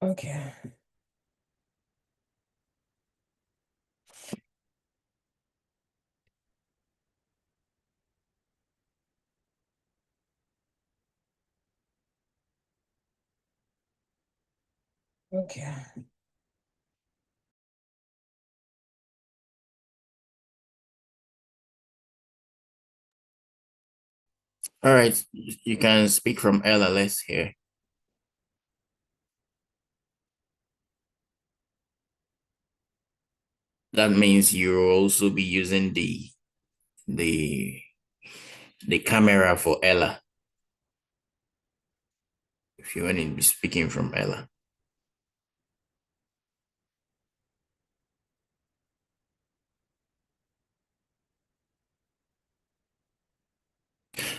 Okay. Okay. All right, you can speak from LLS here. That means you'll also be using the the camera for Ella if you want to be speaking from Ella.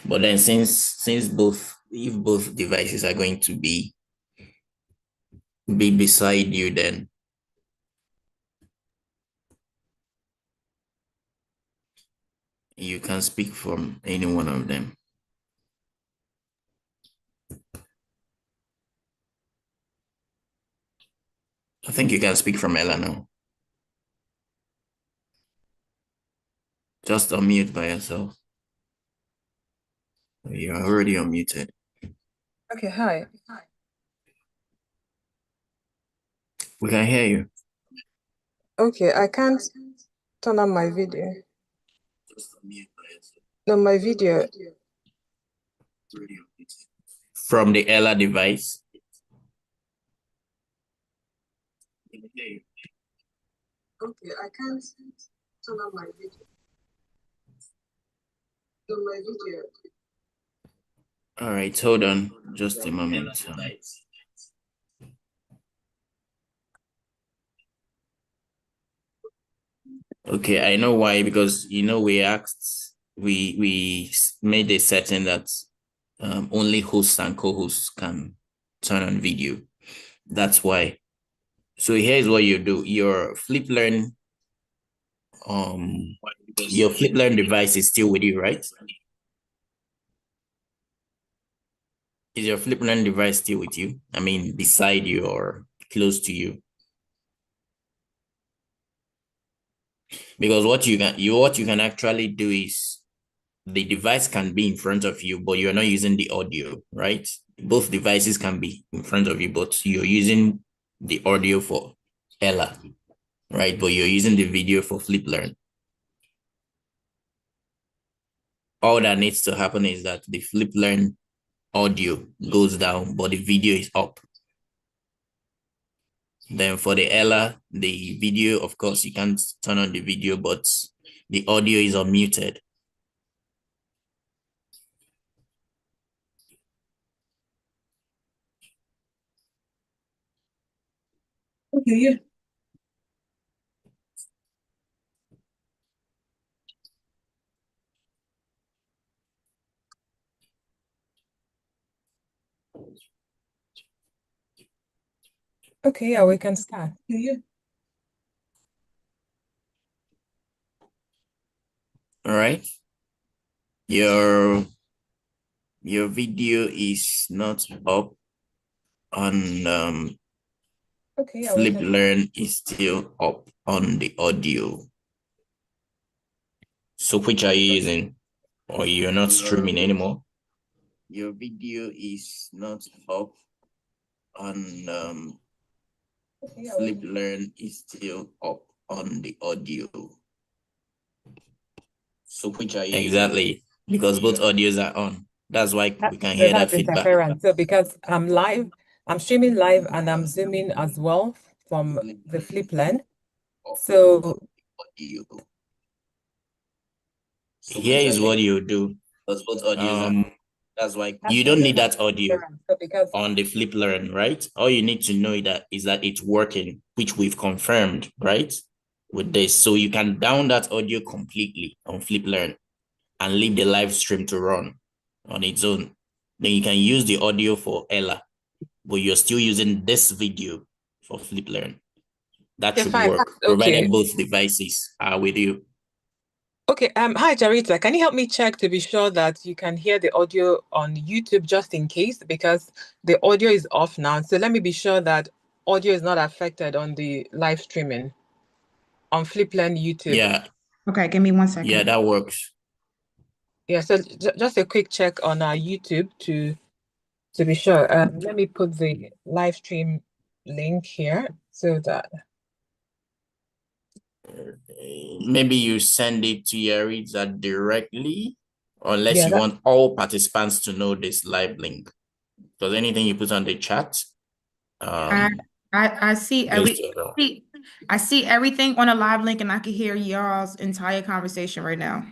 But then since both if both devices are going to be beside you, then you can speak from any one of them. I think you can speak from Ella now. Just unmute by yourself. You're already unmuted. Okay, hi. We can hear you. Okay, I can't turn on my video. Just unmute by yourself. No, my video. From the Ella device. Okay, I can't turn on my video. No, my video. All right, hold on just a moment. Okay, I know why, because we made a setting that only hosts and co-hosts can turn on video. That's why. So here's what you do. Your Flip Learn device is still with you, right? Is your Flip Learn device still with you? I mean, beside you or close to you? Because what you can actually do is the device can be in front of you, but you're not using the audio, right? Both devices can be in front of you, but you're using the audio for Ella, right? But you're using the video for Flip Learn. All that needs to happen is that the Flip Learn audio goes down, but the video is up. Then for the Ella, the video, of course, you can't turn on the video, but the audio is unmuted. Okay, yeah. Okay, yeah, we can start. Yeah. All right. Your video is not up on Okay, yeah, Flip Learn is still up on the audio. So which are you using? Or you're not streaming anymore? Your video is not up on Flip Learn is still up on the audio. So which are you exactly using? Because both audios are on. That's why we can hear that feedback. Interference. So because I'm live, I'm streaming live and I'm zooming as well from the Flip Learn. So here is what you do. That's why you don't need that audio on the Flip Learn, right? All you need to know is that it's working, which we've confirmed, right? With this. So you can down that audio completely on Flip Learn and leave the live stream to run on its own. Then you can use the audio for Ella, but you're still using this video for Flip Learn. That should work, provided both devices are with you. Okay, hi Jarita, can you help me check to be sure that you can hear the audio on YouTube just in case, because the audio is off now. So let me be sure that audio is not affected on the live streaming on Flipland YouTube. Yeah. Okay, give me 1 second. Yeah, that works. Yeah, so just a quick check on our YouTube to be sure. Let me put the live stream link here so that maybe you send it to Yaritza directly, unless Yeah, you want all participants to know this live link. Because anything you put on the chat, I see goes to everyone. I see everything on a live link, and I can hear y'all's entire conversation right now.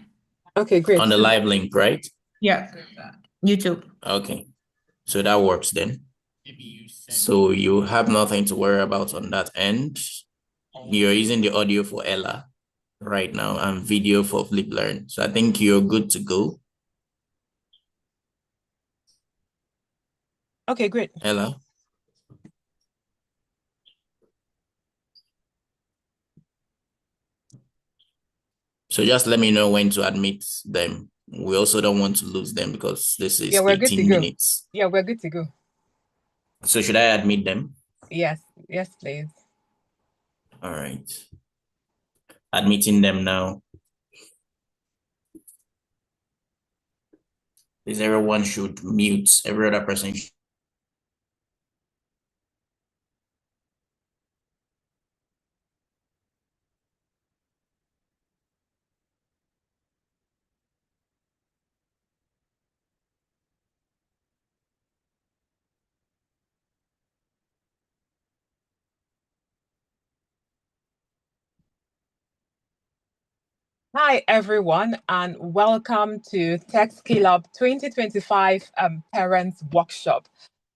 Okay, great. On the live link, right? Yeah, YouTube. Okay, so that works then. So you have nothing to worry about on that end. You're using the audio for Ella right now and video for FlipLearn. So I think you're good to go. Okay, great. Ella. So just let me know when to admit them. We also don't want to lose them because this is we're good to 18 go. minutes. Yeah, we're good to go. So should I admit them? Yes, please. All right. Admitting them now. Is everyone should mute every other person. Hi, everyone, and welcome to Tech Skill Up 2025 Parents Workshop.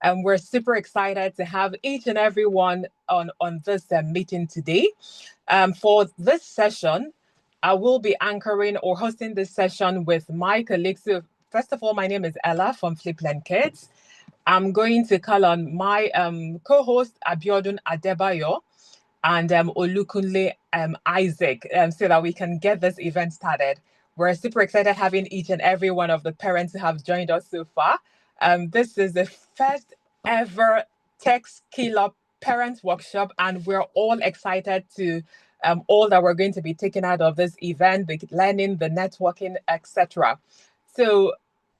We're super excited to have each and every one on this meeting today. For this session, I will be anchoring or hosting this session with my colleagues. So first of all, my name is Ella from Flipland Kids. I'm going to call on my co-host Abiodun Adebayo and Olukunle Isaac so that we can get this event started. We're super excited having each and every one of the parents who have joined us so far. This is the first ever Tech Skill Up Parents Workshop, and we're all excited to all that we're going to be taking out of this event, the learning, the networking, etc. So,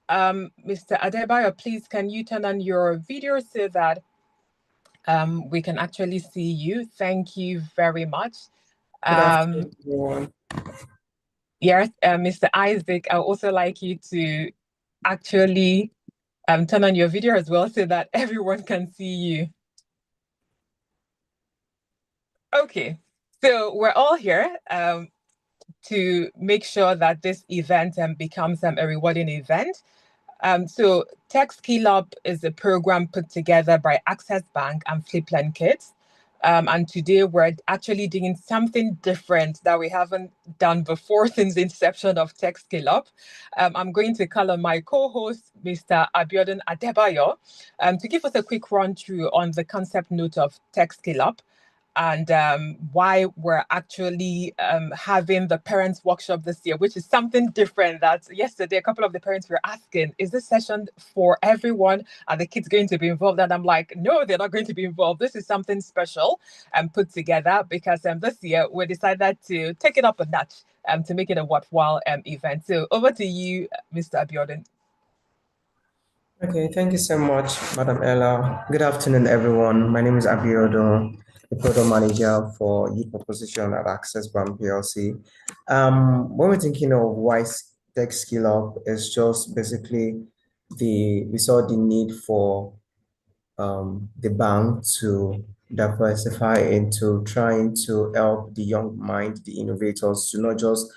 Mr. Adebayo, please, can you turn on your video so that we can actually see you? Thank you very much. Yes, Mr. Isaac, I would also like you to actually turn on your video as well so that everyone can see you. Okay, so we're all here to make sure that this event becomes a rewarding event. So Tech Skill Up is a program put together by Access Bank and Flipland Kids. And today we're actually doing something different that we haven't done before since the inception of Tech Skill Up. I'm going to call on my co-host, Mr. Abiodun Adebayo, to give us a quick run through on the concept note of Tech Skill Up and why we're actually having the parents workshop this year, which is something different. That yesterday a couple of the parents were asking, is this session for everyone? Are the kids going to be involved? And I'm like, no, they're not going to be involved. This is something special and put together because this year we decided to take it up a notch to make it a worthwhile event. So over to you, Mr. Abiodun. Okay, thank you so much, Madam Ella. Good afternoon, everyone. My name is Abiodun, the product manager for youth proposition at Access Bank PLC. When we're thinking of why Tech Skill Up, is just basically we saw the need for the bank to diversify into trying to help the young mind, the innovators, to not just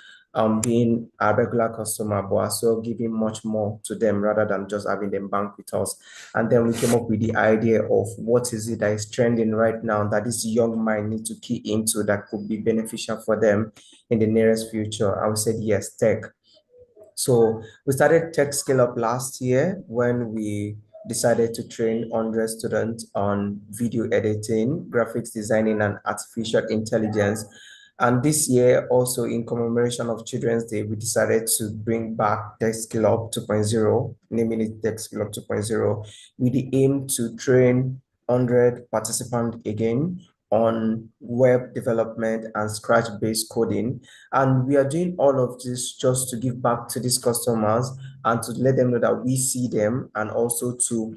being a regular customer, but also giving much more to them rather than just having them bank with us. And then we came up with the idea of what is it that is trending right now that this young mind need to key into that could be beneficial for them in the nearest future. I would say yes, tech. So we started Tech Scale Up last year when we decided to train 100 students on video editing, graphics designing, and artificial intelligence. And this year, also in commemoration of Children's Day, we decided to bring back Tech Skill Up 2.0, naming it Tech Skill Up 2.0, with the aim to train 100 participants again on web development and Scratch-based coding. And we are doing all of this just to give back to these customers and to let them know that we see them, and also to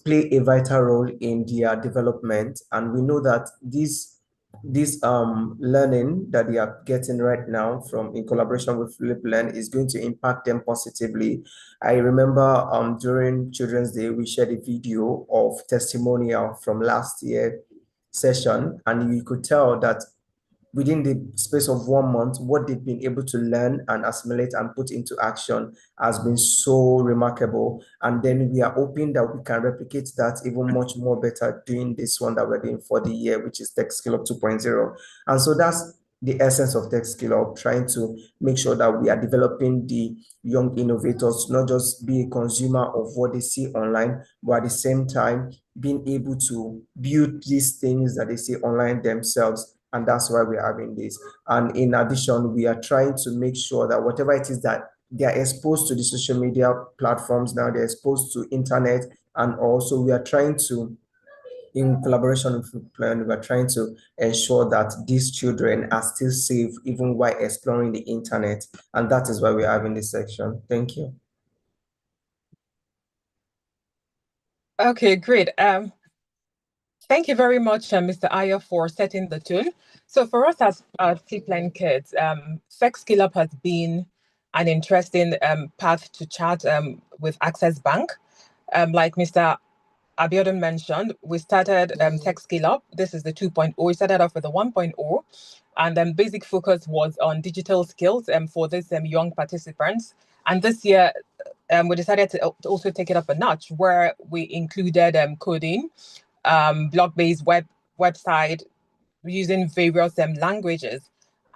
play a vital role in their development. And we know that this learning that they are getting right now from in collaboration with FlipLearn is going to impact them positively. I remember during Children's Day, we shared a video of testimonial from last year session, and you could tell that within the space of 1 month, what they've been able to learn and assimilate and put into action has been so remarkable. And then we are hoping that we can replicate that even much more better doing this one that we're doing for the year, which is Tech Skill Up 2.0. And so that's the essence of Tech Skill Up, trying to make sure that we are developing the young innovators, not just be a consumer of what they see online, but at the same time, being able to build these things that they see online themselves. And that's why we're having this. And in addition, we are trying to make sure that whatever it is that they are exposed to the social media platforms now, they're exposed to internet, and also we are trying to, in collaboration with Plan, we are trying to ensure that these children are still safe even while exploring the internet. And that is why we're having this section. Thank you. Okay, great. Thank you very much, Mr. Ayer, for setting the tone. So for us as FlipLearn kids, Sex Skill Up has been an interesting path to chart with Access Bank. Like Mr. Abiodun mentioned, we started Tech Skill Up. This is the 2.0. We started off with the 1.0, and then basic focus was on digital skills for these young participants. And this year, we decided to also take it up a notch, where we included coding, blog-based website using various languages.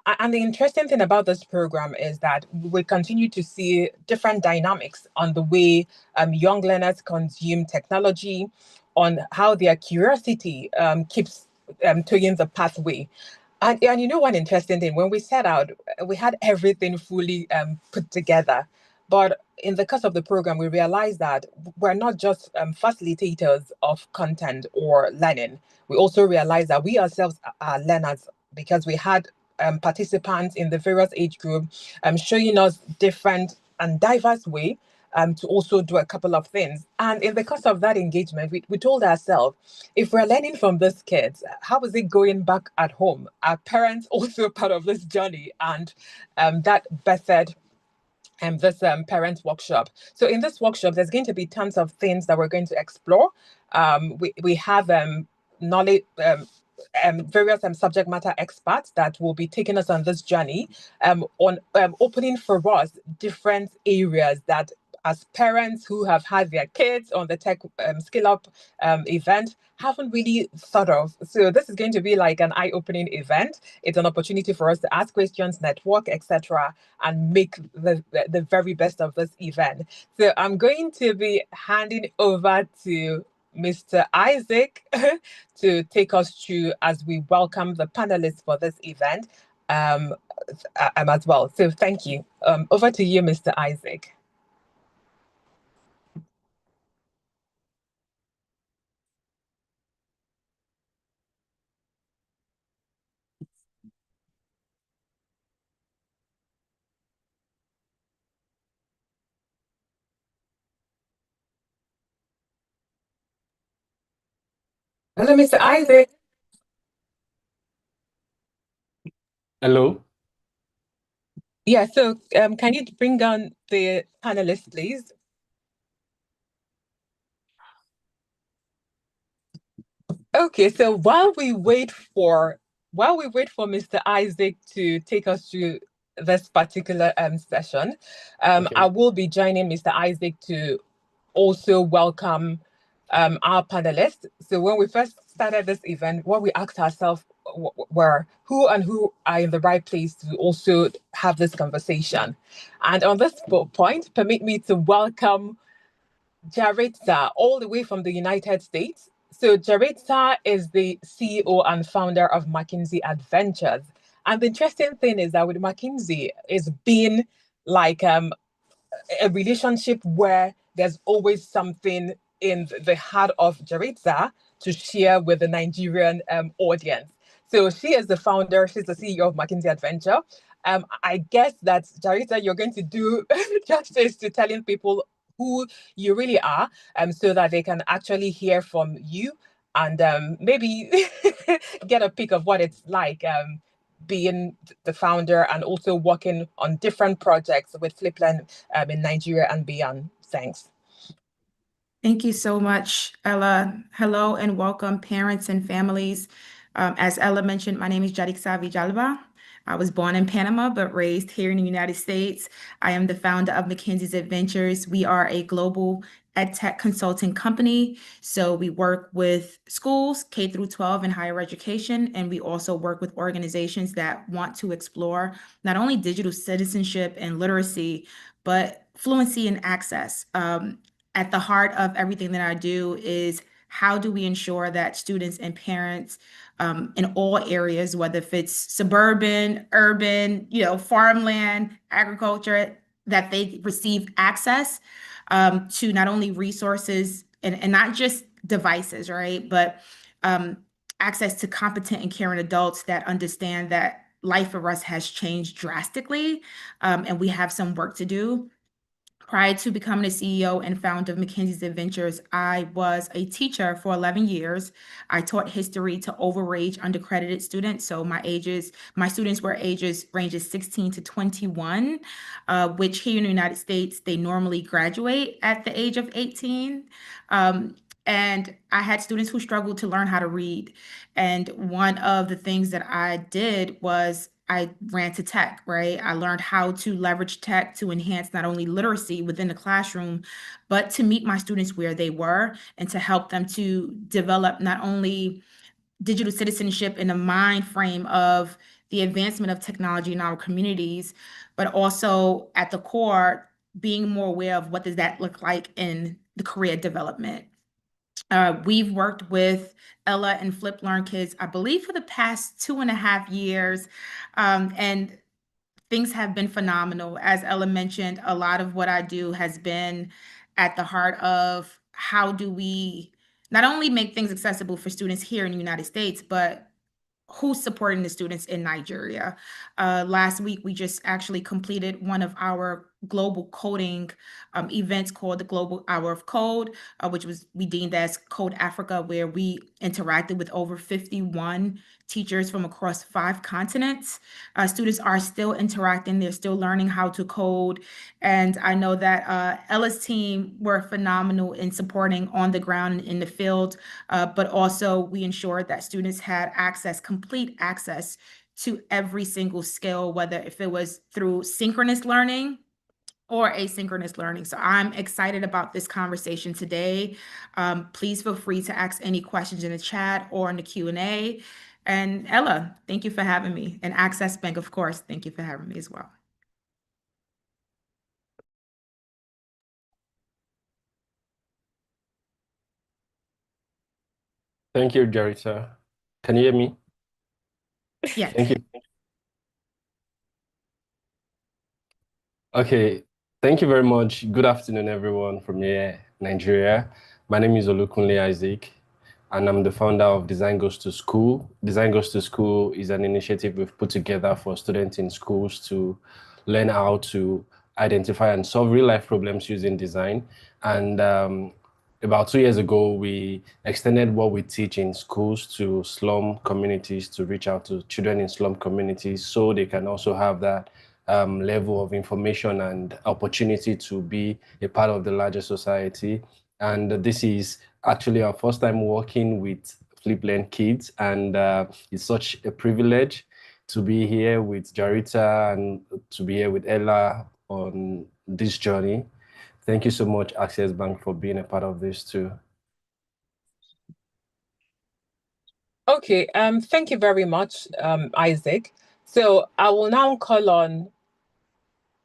And the interesting thing about this program is that we continue to see different dynamics on the way young learners consume technology, on how their curiosity keeps toying the pathway. And you know, one interesting thing, when we set out, we had everything fully put together. But in the course of the program, we realized that we're not just facilitators of content or learning. We also realized that we ourselves are learners, because we had participants in the various age group showing us different and diverse way to also do a couple of things. And in the course of that engagement, we told ourselves, if we're learning from these kids, how is it going back at home? Are parents also part of this journey? And that bettered this parent workshop. So in this workshop, there's going to be tons of things that we're going to explore. We have knowledge, various subject matter experts that will be taking us on this journey, on opening for us different areas that, as parents who have had their kids on the Tech Skill Up event, haven't really thought of. So this is going to be like an eye-opening event. It's an opportunity for us to ask questions, network, etc., and make the very best of this event. So I'm going to be handing over to Mr. Isaac to take us through as we welcome the panelists for this event as well. So thank you. Over to you, Mr. Isaac. Hello, Mr. Isaac. Hello. Yeah, so can you bring on the panelists, please? Okay, so while we wait for Mr. Isaac to take us through this particular session, Okay. I will be joining Mr. Isaac to also welcome our panelists. So when we first started this event, what we asked ourselves were who are in the right place to also have this conversation. And on this point, permit me to welcome Jaritza, all the way from the United States. So Jaritza is the CEO and founder of McKinsey Adventures. And the interesting thing is that with McKinsey, it's been like a relationship where there's always something in the heart of Jaritza to share with the Nigerian audience. So she is the founder, she's the CEO of McKinsey Adventure. I guess that, Jarita, you're going to do justice to telling people who you really are, so that they can actually hear from you and maybe get a peek of what it's like being the founder and also working on different projects with Fliplearn in Nigeria and beyond. Thanks. Thank you so much, Ella. Hello and welcome, parents and families. As Ella mentioned, my name is Jariksa Vijalba. I was born in Panama, but raised here in the United States. I am the founder of McKinsey's Adventures. We are a global EdTech consulting company. So we work with schools, K through 12 and higher education. And we also work with organizations that want to explore not only digital citizenship and literacy, but fluency and access. At the heart of everything that I do is how do we ensure that students and parents in all areas, whether if it's suburban, urban, farmland, agriculture, that they receive access to not only resources and not just devices, right? But access to competent and caring adults that understand that life for us has changed drastically, and we have some work to do. Prior to becoming the CEO and founder of McKinsey's Adventures, I was a teacher for 11 years. I taught history to overage undercredited students. So my students were ranges 16 to 21, which here in the United States, they normally graduate at the age of 18. And I had students who struggled to learn how to read. And one of the things that I did was I ran to tech, right? I learned how to leverage tech to enhance not only literacy within the classroom, but to meet my students where they were and to help them to develop not only digital citizenship in the mind frame of the advancement of technology in our communities, but also at the core, being more aware of what does that look like in the career development. We've worked with Ella and Fliplearn kids, I believe, for the past 2.5 years, and things have been phenomenal. As Ella mentioned, a lot of what I do has been at the heart of how do we not only make things accessible for students here in the United States, but who's supporting the students in Nigeria. Last week, we just actually completed one of our global coding events called the Global Hour of Code, which we deemed as Code Africa, where we interacted with over 51 teachers from across 5 continents. Students are still interacting. They're still learning how to code. And I know that Ella's team were phenomenal in supporting on the ground in the field, but also we ensured that students had complete access to every single skill, whether if it was through synchronous learning or asynchronous learning. So I'm excited about this conversation today. Please feel free to ask any questions in the chat or in the Q&A. And Ella, thank you for having me. And Access Bank, of course, thank you for having me as well. Thank you, Jarita. Can you hear me? Yes. Thank you. Okay, thank you very much. Good afternoon, everyone from here, Nigeria. My name is Olukunle Isaac, and I'm the founder of Design Goes to School. Design Goes to School is an initiative we've put together for students in schools to learn how to identify and solve real-life problems using design. And about 2 years ago, we extended what we teach in schools to slum communities to reach out to children in slum communities so they can also have that level of information and opportunity to be a part of the larger society. And this is actually our first time working with Fliplearn kids, and it's such a privilege to be here with Jarita and to be here with Ella on this journey. Thank you so much, Access Bank, for being a part of this too. Okay, thank you very much, Isaac. So I will now call on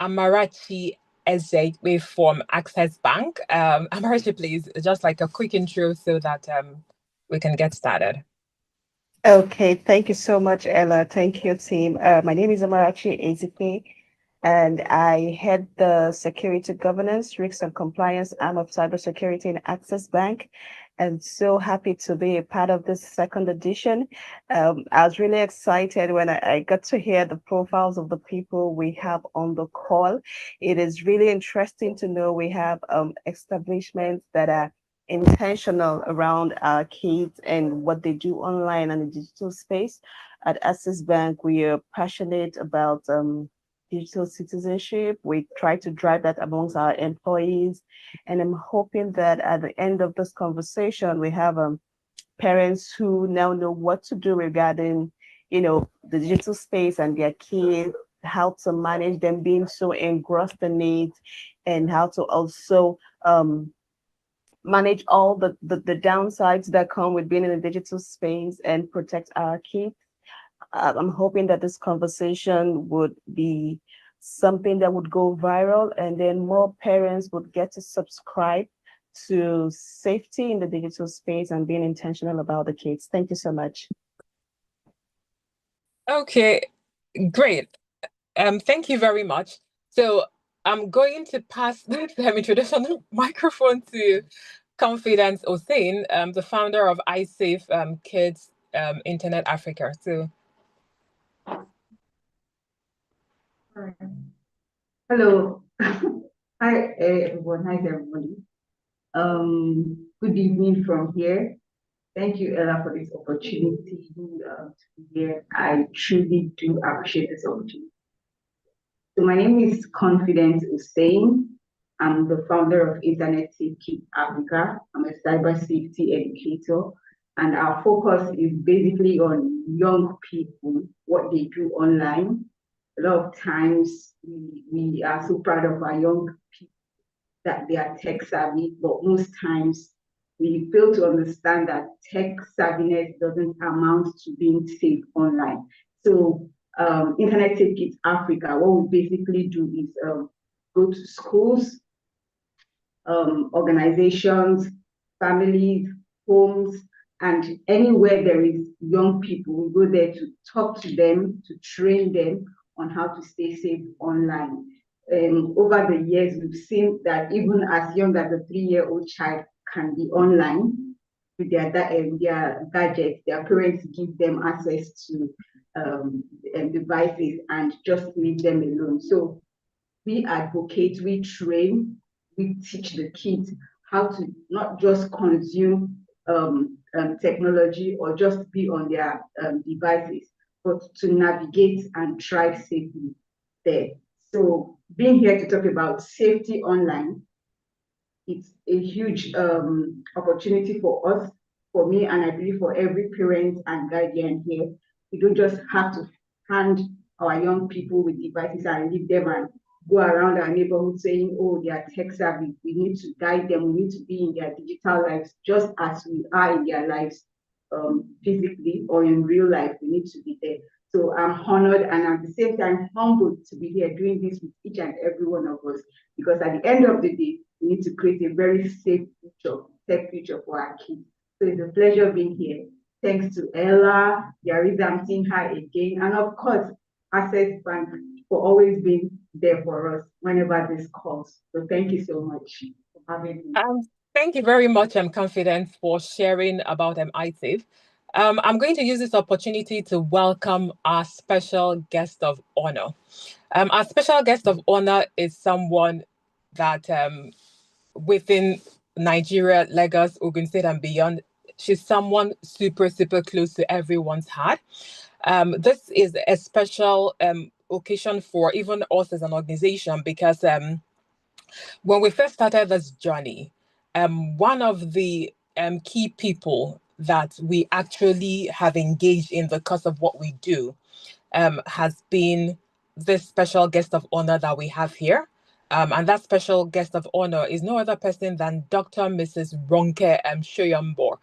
Amarachi Ezekwe from Access Bank. Amarachi, please, just like a quick intro so that we can get started. Okay, thank you so much, Ella. Thank you, team. My name is Amarachi Ezekwe, and I head the Security Governance, Risks and Compliance arm of Cybersecurity in Access Bank. and so happy to be a part of this second edition. I was really excited when I got to hear the profiles of the people we have on the call. It is really interesting to know we have establishments that are intentional around our kids and what they do online and the digital space. At Access Bank, we are passionate about digital citizenship. We try to drive that amongst our employees. And I'm hoping that at the end of this conversation, we have parents who now know what to do regarding, the digital space and their kids, how to manage them being so engrossed in it, and how to also manage all the downsides that come with being in a digital space and protect our kids. I'm hoping that this conversation would be something that would go viral, and then more parents would get to subscribe to safety in the digital space and being intentional about the kids. Thank you so much. Okay, great. Thank you very much. So I'm going to pass the traditional microphone to Confidence Hossein, the founder of iSafe Kids Internet Africa. So, hello. Hi everyone. Hi everybody. Good evening from here. Thank you, Ella, for this opportunity to be here. I truly do appreciate this opportunity. So my name is Confidence Hussein. I'm the founder of Internet Safe Kids Africa. I'm a cyber safety educator, and our focus is basically on young people, what they do online. A lot of times we are so proud of our young people that they are tech savvy, but most times we fail to understand that tech savviness doesn't amount to being safe online. So Internet Safe Kids Africa, what we basically do is go to schools, organizations, families, homes, and anywhere there is young people, we go there to talk to them, to train them on how to stay safe online. Over the years, we've seen that even as young as a 3-year-old child can be online with their gadgets, their parents give them access to devices and just leave them alone. So we advocate, we train, we teach the kids how to not just consume technology or just be on their devices, but to navigate and thrive safely there. So being here to talk about safety online, it's a huge opportunity for us, for me, and I believe for every parent and guardian here. We don't just have to hand our young people with devices and leave them and go around our neighborhood saying, oh, they are tech savvy. We need to guide them. We need to be in their digital lives just as we are in their lives physically or in real life. We need to be there. So I'm honored and at the same time humbled to be here doing this with each and every one of us, because at the end of the day, we need to create a very safe future, tech future for our kids. So it's a pleasure being here. Thanks to Ella, Yariza, I'm seeing her again, and of course, Access Bank for always being there for us whenever this calls. So thank you so much for having me. Thank you very much, Confidence, for sharing about iSafe. I'm going to use this opportunity to welcome our special guest of honor. Our special guest of honor is someone that within Nigeria, Lagos, Ogun State, and beyond, she's someone super, super close to everyone's heart. This is a special occasion for even us as an organization, because when we first started this journey, one of the key people that we actually have engaged in the course of what we do has been this special guest of honor that we have here. And that special guest of honor is no other person than Dr. Mrs. Ronke Shoyombo.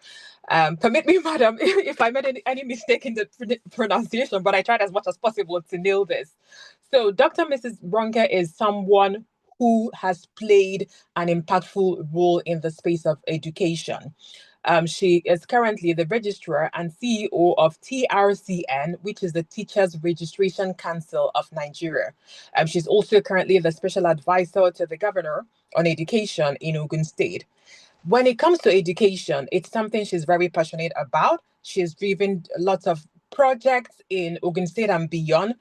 Permit me, madam, if I made any mistake in the pronunciation, but I tried as much as possible to nail this. So Dr. Mrs. Ronke is someone who has played an impactful role in the space of education. She is currently the registrar and CEO of TRCN, which is the Teachers Registration Council of Nigeria. She's also currently the special advisor to the governor on education in Ogun State. when it comes to education, it's something she's very passionate about. She's driven lots of projects in Ogun State and beyond,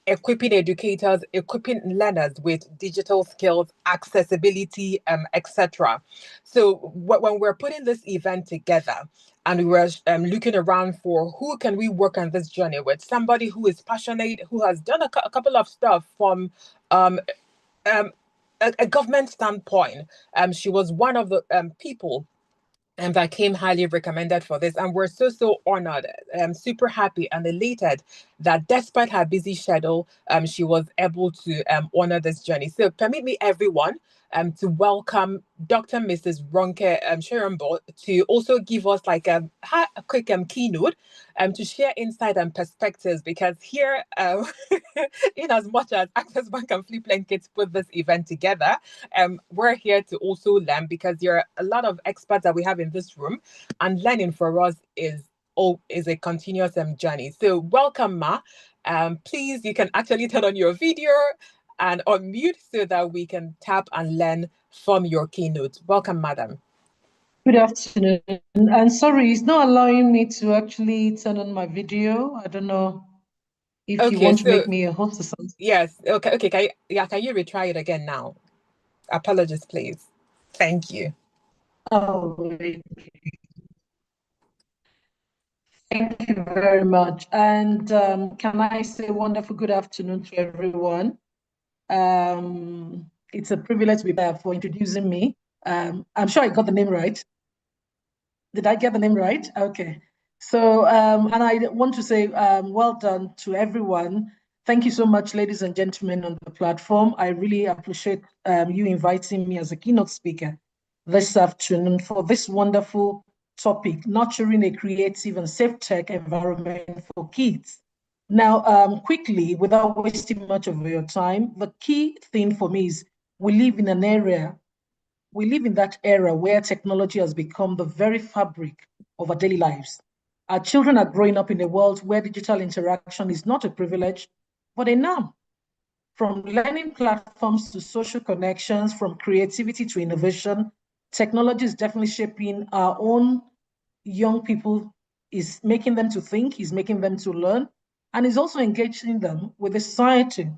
equipping educators, equipping learners with digital skills, accessibility, etc. So when we're putting this event together, and we were looking around for who can we work on this journey with, somebody who is passionate, who has done a couple of stuff from um, um, a government standpoint. She was one of the people and that came highly recommended for this. And we're so honored, super happy and elated that despite her busy schedule, she was able to honor this journey. So permit me, everyone, to welcome Dr. Mrs. Ronke Shirembo to also give us like a quick keynote to share insight and perspectives, because here, in as much as Access Bank and Flipland Kids put this event together, we're here to also learn, because there are a lot of experts that we have in this room, and learning for us is a continuous journey. So welcome, Ma. Please, you can actually turn on your video and unmute so that we can tap and learn from your keynote. Welcome, madam. Good afternoon. And sorry, it's not allowing me to actually turn on my video. I don't know if you want to make me a host or something. Yes. Okay. Can you retry it again now? Apologies, please. Thank you. Oh, okay. Thank you very much. And can I say wonderful good afternoon to everyone? It's a privilege to be there for introducing me. I'm sure I got the name right. Did I get the name right? Okay. So, and I want to say well done to everyone. Thank you so much, ladies and gentlemen on the platform. I really appreciate you inviting me as a keynote speaker this afternoon for this wonderful topic, nurturing a creative and safe tech environment for kids. Now, quickly, without wasting much of your time, the key thing for me is we live in that era where technology has become the very fabric of our daily lives. Our children are growing up in a world where digital interaction is not a privilege, but a norm. From learning platforms to social connections, from creativity to innovation, technology is definitely shaping our own young people, is making them to think, is making them to learn, and is also engaging them with the society.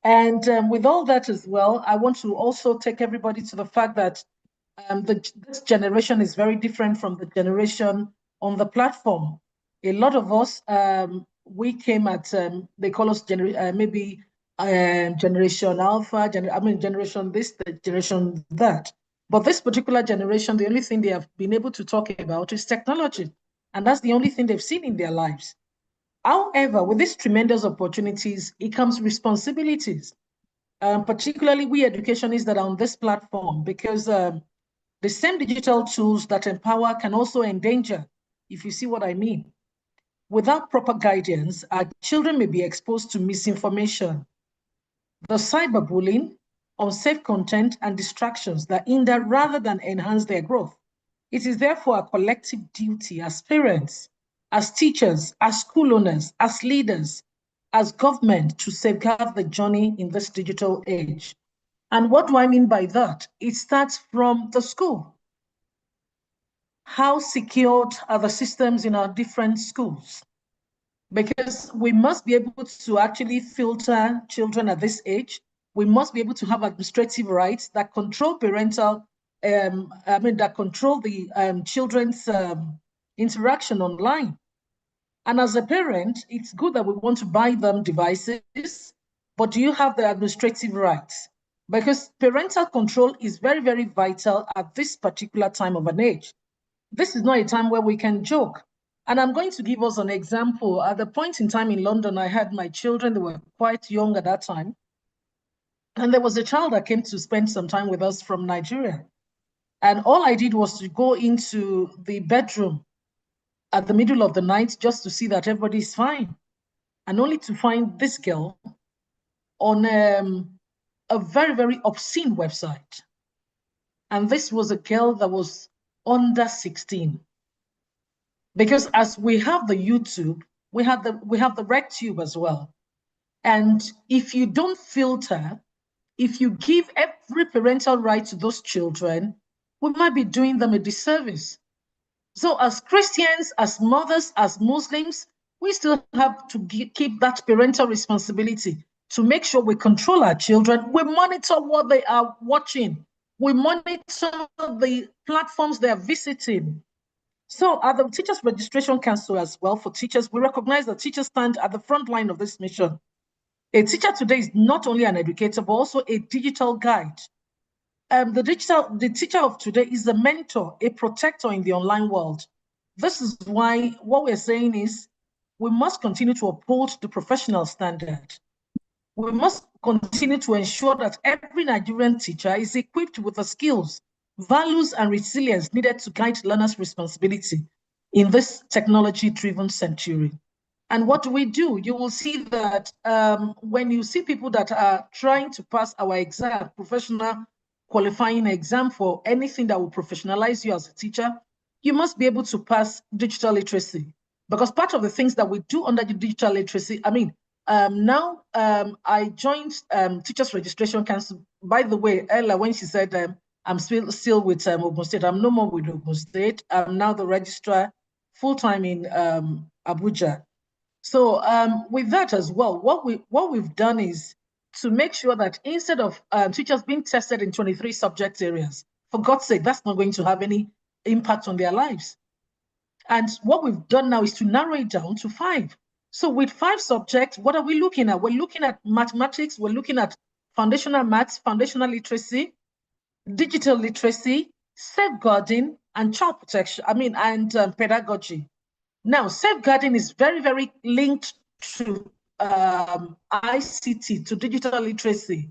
And with all that as well, I want to also take everybody to the fact that this generation is very different from the generation on the platform. A lot of us, we came at, they call us maybe generation alpha, generation this, generation that. But this particular generation, the only thing they have been able to talk about is technology. And that's the only thing they've seen in their lives. However, with these tremendous opportunities, it comes responsibilities, particularly we educationists that are on this platform, because the same digital tools that empower can also endanger, if you see what I mean. Without proper guidance, our children may be exposed to misinformation, the cyberbullying, unsafe content, and distractions that hinder rather than enhance their growth. It is therefore a collective duty as parents, as teachers, as school owners, as leaders, as government to safeguard the journey in this digital age. And what do I mean by that? It starts from the school. How secured are the systems in our different schools? Because we must be able to actually filter children at this age. We must be able to have administrative rights that control parental, that control the children's interaction online. And as a parent, it's good that we want to buy them devices, but do you have the administrative rights? Because parental control is very, very vital at this particular time of an age. This is not a time where we can joke. And I'm going to give us an example. At the point in time in London, I had my children, they were quite young at that time. And there was a child that came to spend some time with us from Nigeria. And all I did was to go into the bedroom at the middle of the night just to see that everybody's fine. And only to find this girl on a very, very obscene website. And this was a girl that was under 16. Because as we have the YouTube, we have the RecTube as well. And if you don't filter, if you give every parental right to those children, we might be doing them a disservice. So as Christians, as mothers, as Muslims, we still have to keep that parental responsibility to make sure we control our children. We monitor what they are watching. We monitor the platforms they are visiting. So at the Teachers Registration Council as well, for teachers, we recognize that teachers stand at the front line of this mission. A teacher today is not only an educator, but also a digital guide. The teacher of today is a mentor, a protector in the online world. This is why what we're saying is we must continue to uphold the professional standard. We must continue to ensure that every Nigerian teacher is equipped with the skills, values, and resilience needed to guide learners' responsibility in this technology-driven century. And what do we do? You will see that when you see people that are trying to pass our exam, professional qualifying exam for anything that will professionalize you as a teacher, you must be able to pass digital literacy. Because part of the things that we do under the digital literacy, now I joined Teachers Registration Council. By the way, Ella, when she said I'm still with Ogun State, I'm no more with Ogun State. I'm now the registrar full-time in Abuja. So with that as well, what we've done is to make sure that instead of teachers being tested in 23 subject areas, for God's sake, that's not going to have any impact on their lives. And what we've done now is to narrow it down to 5. So with 5 subjects, what are we looking at? We're looking at mathematics, we're looking at foundational maths, foundational literacy, digital literacy, safeguarding, and child protection, and pedagogy. Now, safeguarding is very, very linked to ICT, to digital literacy,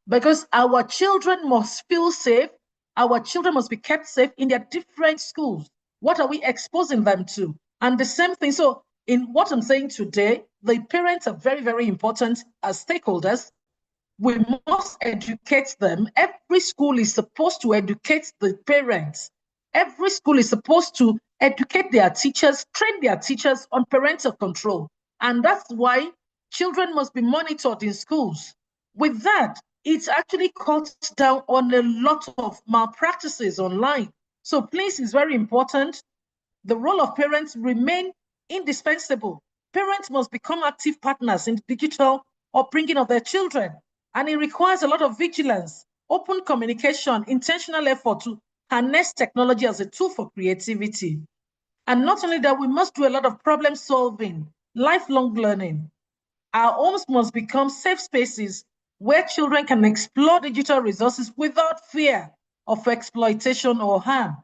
because our children must feel safe. Our children must be kept safe in their different schools. What are we exposing them to? And the same thing. So in what I'm saying today, the parents are very, very important as stakeholders. We must educate them. Every school is supposed to educate the parents. Every school is supposed to educate their teachers, train their teachers on parental control. And that's why children must be monitored in schools. With that, it's actually cuts down on a lot of malpractices online. So please, it's very important. The role of parents remain indispensable. Parents must become active partners in digital upbringing of their children. And it requires a lot of vigilance, open communication, intentional effort to harness technology as a tool for creativity. And not only that, we must do a lot of problem solving, lifelong learning. Our homes must become safe spaces where children can explore digital resources without fear of exploitation or harm.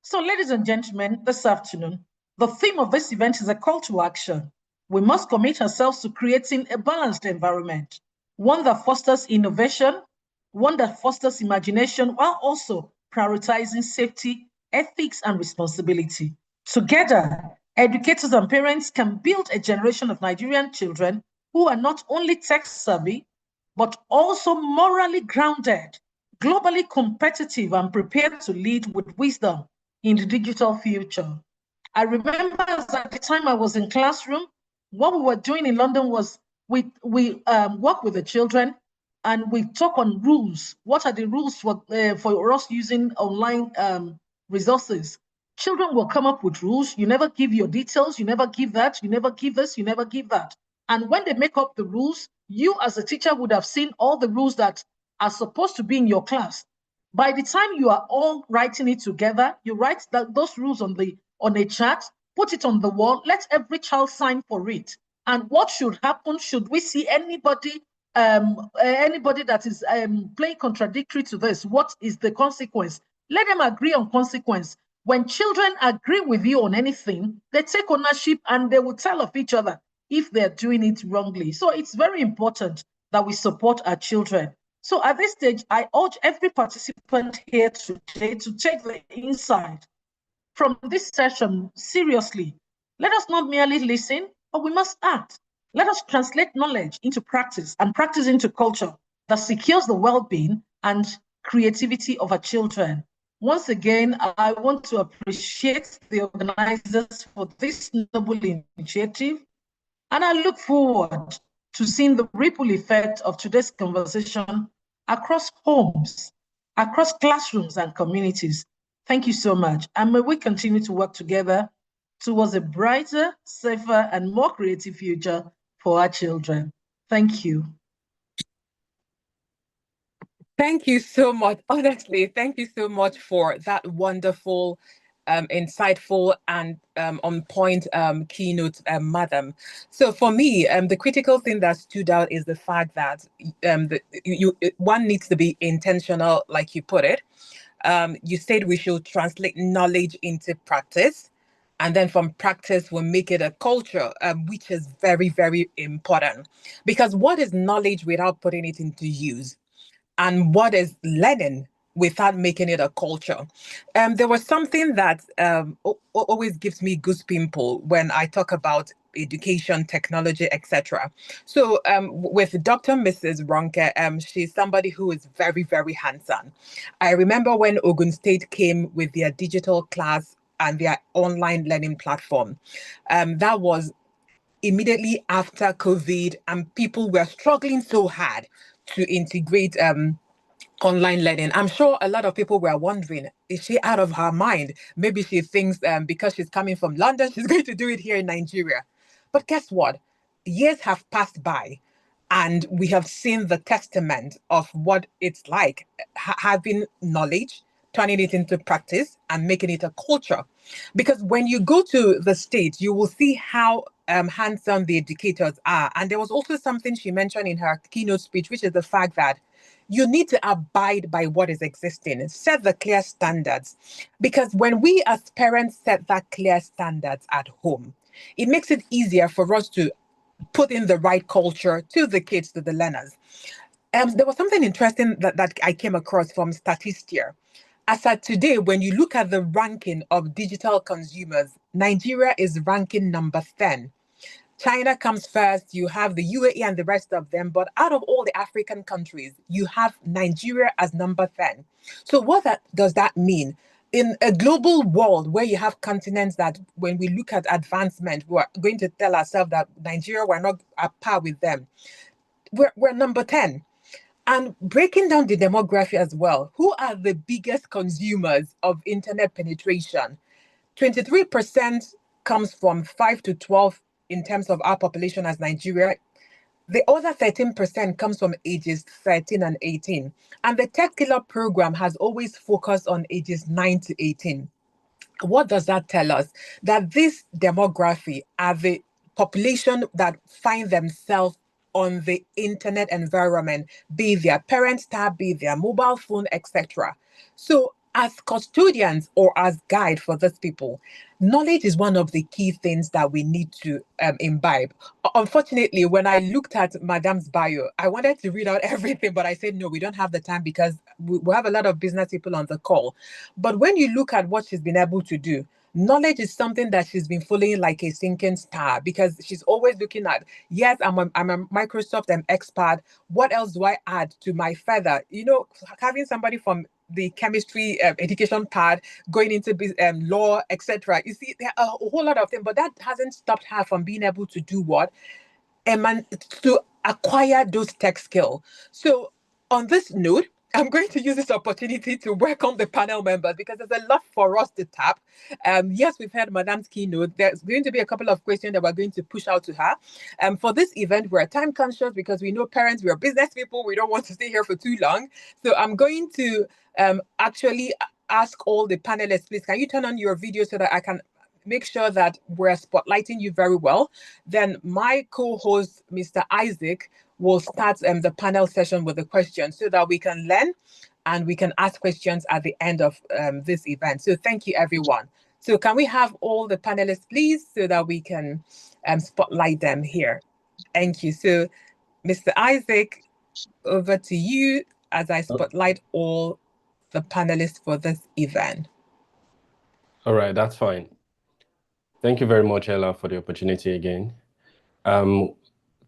So, ladies and gentlemen, this afternoon, the theme of this event is a call to action. We must commit ourselves to creating a balanced environment, one that fosters innovation, one that fosters imagination, while also prioritizing safety, ethics, and responsibility. Together, educators and parents can build a generation of Nigerian children who are not only tech-savvy, but also morally grounded, globally competitive, and prepared to lead with wisdom in the digital future. I remember at the time I was in classroom, what we were doing in London was we work with the children and we talk on rules. What are the rules for us using online resources? Children will come up with rules. You never give your details. You never give that. You never give this. You never give that. And when they make up the rules, you as a teacher would have seen all the rules that are supposed to be in your class. By the time you are all writing it together, you write those rules on a chart, put it on the wall, let every child sign for it. And what should happen? Should we see anybody that is playing contradictory to this? What is the consequence? Let them agree on consequence. When children agree with you on anything, they take ownership and they will tell of each other if they're doing it wrongly. So it's very important that we support our children. So at this stage, I urge every participant here today to take the insight from this session seriously. Let us not merely listen, but we must act. Let us translate knowledge into practice and practice into culture that secures the well-being and creativity of our children. Once again, I want to appreciate the organizers for this noble initiative, and I look forward to seeing the ripple effect of today's conversation across homes, across classrooms and communities. Thank you so much. And may we continue to work together towards a brighter, safer, and more creative future for our children. Thank you. Thank you so much. Honestly, thank you so much for that wonderful, insightful, and on point keynote, madam. So for me, the critical thing that stood out is the fact that one needs to be intentional, like you put it. You said we should translate knowledge into practice. And then from practice, we'll make it a culture, which is very, very important. Because what is knowledge without putting it into use? And what is learning without making it a culture? There was something that always gives me goose pimple when I talk about education, technology, etc. So with Dr. Mrs. Ronke, she's somebody who is very, very hands-on. I remember when Ogun State came with their digital class and their online learning platform. That was immediately after COVID, and people were struggling so hard to integrate online learning. I'm sure a lot of people were wondering, is she out of her mind? Maybe she thinks because she's coming from London, she's going to do it here in Nigeria. But guess what? Years have passed by, and we have seen the testament of what it's like having knowledge, turning it into practice, and making it a culture. Because when you go to the States, you will see how hands-on the educators are. And there was also something she mentioned in her keynote speech, which is the fact that you need to abide by what is existing, set the clear standards. Because when we as parents set that clear standards at home, it makes it easier for us to put in the right culture to the kids, to the learners. There was something interesting that I came across from Statista. As at today, when you look at the ranking of digital consumers, Nigeria is ranking number 10. China comes first, you have the UAE and the rest of them, but out of all the African countries, you have Nigeria as number 10. So does that mean? In a global world where you have continents that when we look at advancement, we're going to tell ourselves that Nigeria, we're not at par with them. We're number 10. And breaking down the demography as well, who are the biggest consumers of internet penetration? 23% comes from 5 to 12 in terms of our population as Nigeria. The other 13% comes from ages 13 and 18. And the Tech Killer program has always focused on ages 9 to 18. What does that tell us? That this demography are the population that find themselves on the internet environment, be their parents' tab, be their mobile phone, etc. So as custodians or as guide for these people, knowledge is one of the key things that we need to imbibe. Unfortunately, when I looked at Madam's bio, I wanted to read out everything, but I said, no, we don't have the time because we have a lot of business people on the call. But when you look at what she's been able to do, knowledge is something that she's been following like a sinking star, because she's always looking at, yes, I'm a Microsoft expert. What else do I add to my feather? You know, having somebody from the chemistry education part going into law, etc. You see, there are a whole lot of things, but that hasn't stopped her from being able to do what? To acquire those tech skills. So on this note, I'm going to use this opportunity to welcome the panel members because there's a lot for us to tap. Yes, we've heard Madam's keynote. There's going to be a couple of questions that we're going to push out to her. For this event, we're time conscious because we know parents, we're business people. We don't want to stay here for too long. So I'm going to actually ask all the panelists, please, can you turn on your video so that I can make sure that we're spotlighting you very well. Then my co-host, Mr. Isaac, will start the panel session with the questions so that we can learn and we can ask questions at the end of this event. So thank you, everyone. So can we have all the panelists, please, so that we can spotlight them here? Thank you. So Mr. Isaac, over to you as I spotlight all the panelists for this event. All right, that's fine. Thank you very much, Ella, for the opportunity again.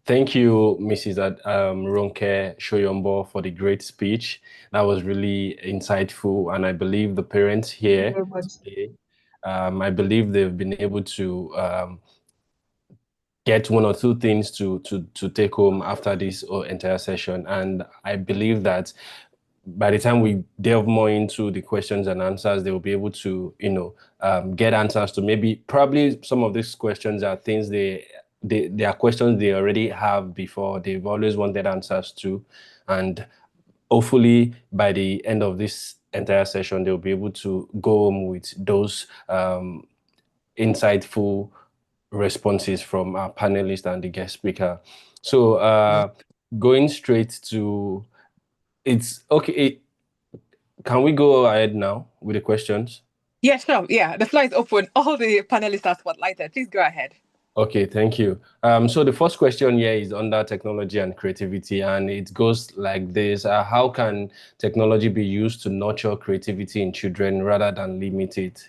Thank you, Mrs. Ronke Shoyombo, for the great speech. That was really insightful, and I believe the parents here today, I believe they've been able to get one or two things to take home after this entire session. And I believe that by the time we delve more into the questions and answers, they will be able to, get answers to probably some of these questions are things they are questions they already have before. They've always wanted answers to. And hopefully by the end of this entire session, they'll be able to go home with those insightful responses from our panelists and the guest speaker. So going straight to, it's okay. Can we go ahead now with the questions? Yeah, sure. Yeah, the floor is open. All the panelists are spotlighted. Please go ahead. Okay, thank you. So the first question here is under technology and creativity, and it goes like this. How can technology be used to nurture creativity in children rather than limit it?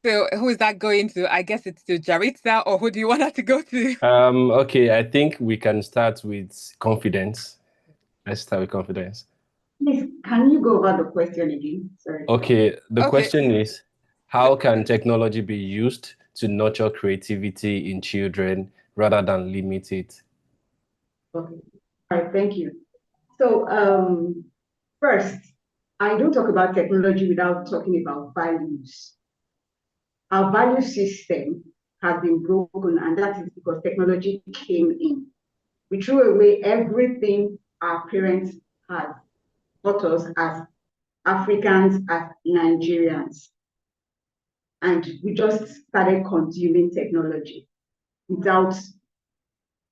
So who is that going to? I guess it's to Jaritza, or who do you want her to go to? Okay, I think we can start with confidence. Let's start with confidence. Please, can you go over the question again? Sorry. Okay, the question is, how can technology be used to nurture creativity in children rather than limit it? Okay, all right, thank you. So first, I don't talk about technology without talking about values. Our value system has been broken, and that is because technology came in. We threw away everything our parents had taught us as Africans, as Nigerians. And we just started consuming technology without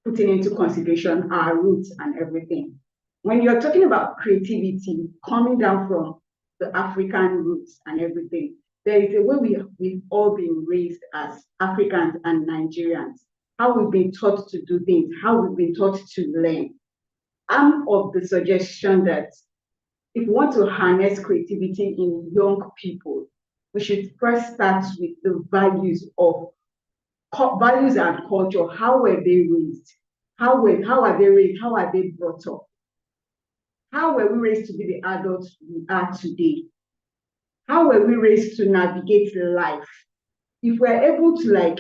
putting into consideration our roots and everything. When you're talking about creativity coming down from the African roots and everything, there is a way we've all been raised as Africans and Nigerians, how we've been taught to do things, how we've been taught to learn. I'm of the suggestion that if we want to harness creativity in young people, we should first start with the values and culture. How were they raised? How are they raised? How are they brought up? How were we raised to be the adults we are today? How were we raised to navigate life? If we're able to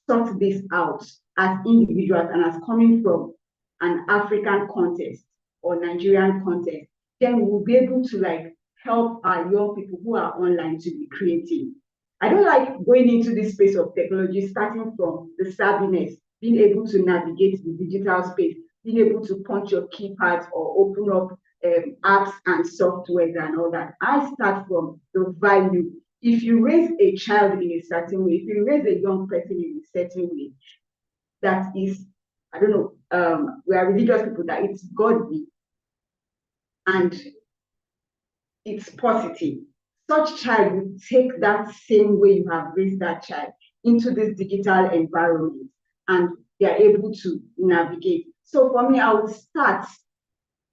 sort this out as individuals and as coming from an African context or Nigerian context, then we'll be able to help our young people who are online to be creative. I don't like going into this space of technology, starting from the savviness, being able to navigate the digital space, being able to punch your keypads or open up apps and software and all that. I start from the value. If you raise a child in a certain way, if you raise a young person in a certain way, that is, I don't know, we are religious people, that it's godly and it's positive. Such child will take that same way you have raised that child into this digital environment and they are able to navigate. So for me, I would start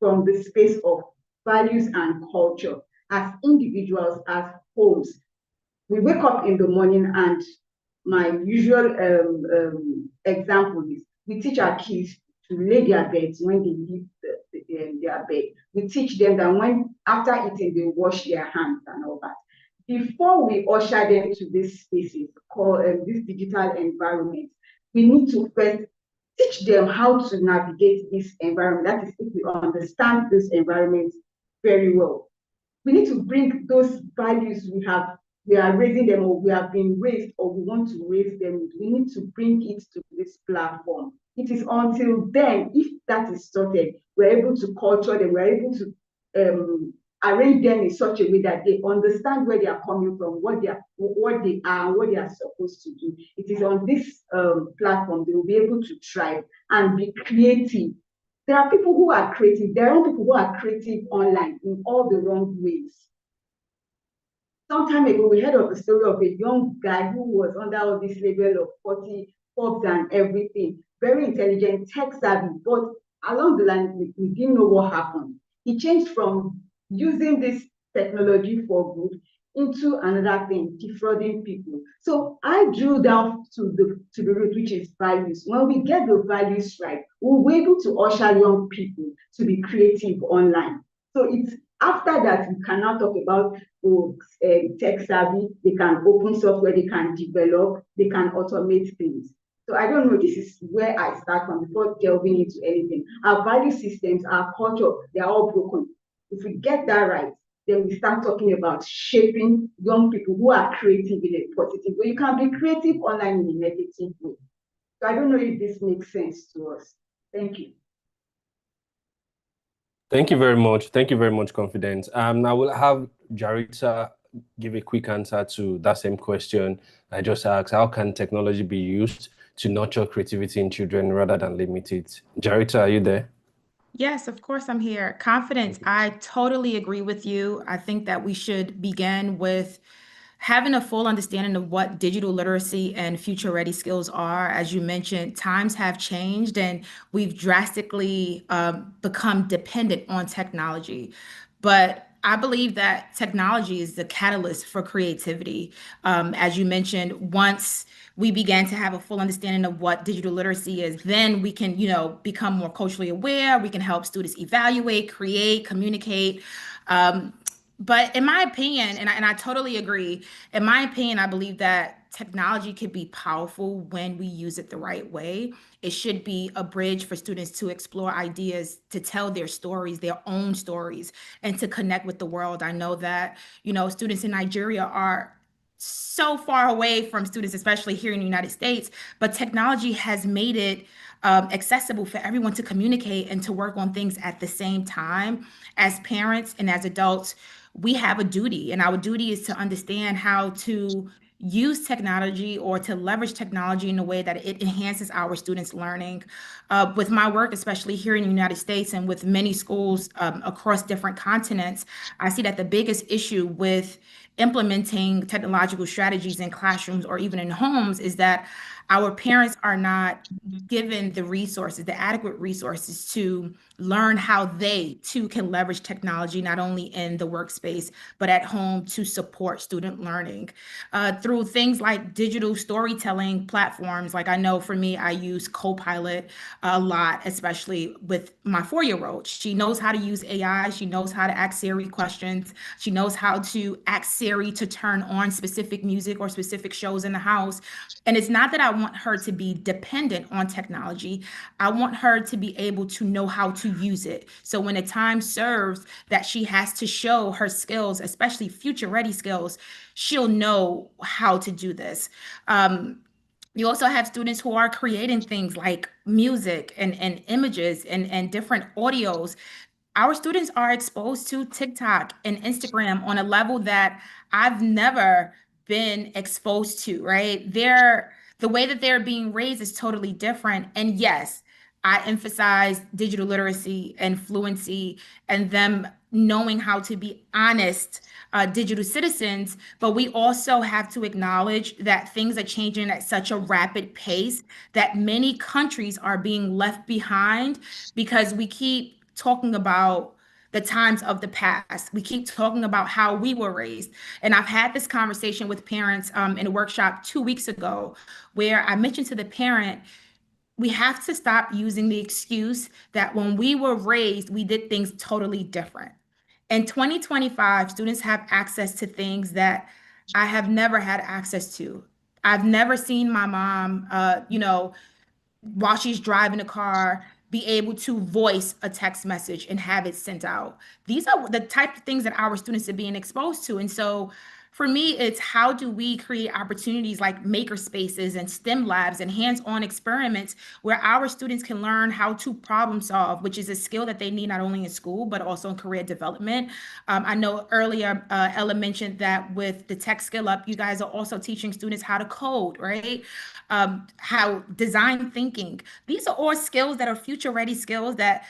from the space of values and culture as individuals, as homes. We wake up in the morning and my usual example is we teach our kids to lay their beds when they leave their bed. We teach them that when after eating, they wash their hands and all that. Before we usher them to these spaces called this digital environment, we need to first teach them how to navigate this environment. That is, if we understand this environment very well. We need to bring those values we are raising them, or we have been raised, or we want to raise them. We need to bring it to this platform. It is until then, if that is sorted, we're able to culture them, we're able to arrange them in such a way that they understand where they are coming from, what they are, what they are supposed to do. It is on this platform they will be able to thrive and be creative. There are people who are creative. There are people who are creative online in all the wrong ways. Some time ago, we heard of the story of a young guy who was under all this label of 40 Forbes and everything, very intelligent, tech savvy, but along the line, we didn't know what happened. He changed from using this technology for good into another thing, defrauding people. So I drew down to the root, which is values. When we get the values right, we'll be able to usher young people to be creative online. So it's after that, we can now talk about tech savvy, they can open software, they can develop, they can automate things. So I don't know, this is where I start from before delving into anything. Our value systems, our culture, they are all broken. If we get that right, then we start talking about shaping young people who are creative in a positive way. You can be creative online in a negative way. So I don't know if this makes sense to us. Thank you. Thank you very much. Thank you very much, Confidence. I will have Jarita give a quick answer to that same question I just asked. How can technology be used to nurture creativity in children rather than limit it? Jarita, are you there? Yes, of course, I'm here. Confidence, I totally agree with you. I think that we should begin with having a full understanding of what digital literacy and future ready skills are. As you mentioned, times have changed and we've drastically become dependent on technology. But I believe that technology is the catalyst for creativity. As you mentioned, once we began to have a full understanding of what digital literacy is, then we can, become more culturally aware. We can help students evaluate, create, communicate. But in my opinion, and I totally agree, in my opinion, I believe that technology can be powerful when we use it the right way. It should be a bridge for students to explore ideas, to tell their stories, their own stories, and to connect with the world. I know that, students in Nigeria are so far away from students, especially here in the United States, but technology has made it accessible for everyone to communicate and to work on things at the same time. As parents and as adults, we have a duty, and our duty is to understand how to use technology or to leverage technology in a way that it enhances our students' learning. With my work, especially here in the United States and with many schools across different continents, I see that the biggest issue with implementing technological strategies in classrooms or even in homes is that our parents are not given the resources, the adequate resources to learn how they too can leverage technology, not only in the workspace, but at home to support student learning through things like digital storytelling platforms. Like I know for me, I use Copilot a lot, especially with my 4-year-old. She knows how to use AI. She knows how to ask Siri questions. She knows how to ask Siri to turn on specific music or specific shows in the house. And it's not that I want her to be dependent on technology. I want her to be able to know how to use it. So when the time serves that she has to show her skills, especially future ready skills, she'll know how to do this. You also have students who are creating things like music and images and different audios. Our students are exposed to TikTok and Instagram on a level that I've never been exposed to, right? The way that they're being raised is totally different. And yes, I emphasize digital literacy and fluency and them knowing how to be honest digital citizens, but we also have to acknowledge that things are changing at such a rapid pace that many countries are being left behind because we keep talking about the times of the past. We keep talking about how we were raised. And I've had this conversation with parents in a workshop 2 weeks ago where I mentioned to the parent, we have to stop using the excuse that when we were raised, we did things totally different. In 2025, students have access to things that I have never had access to. I've never seen my mom, while she's driving a car, be able to voice a text message and have it sent out. These are the type of things that our students are being exposed to. And so for me, it's how do we create opportunities like maker spaces and STEM labs and hands-on experiments where our students can learn how to problem solve, which is a skill that they need not only in school, but also in career development. I know earlier Ella mentioned that with the Tech Skill Up, you guys are also teaching students how to code, right? How design thinking. These are all skills that are future ready skills that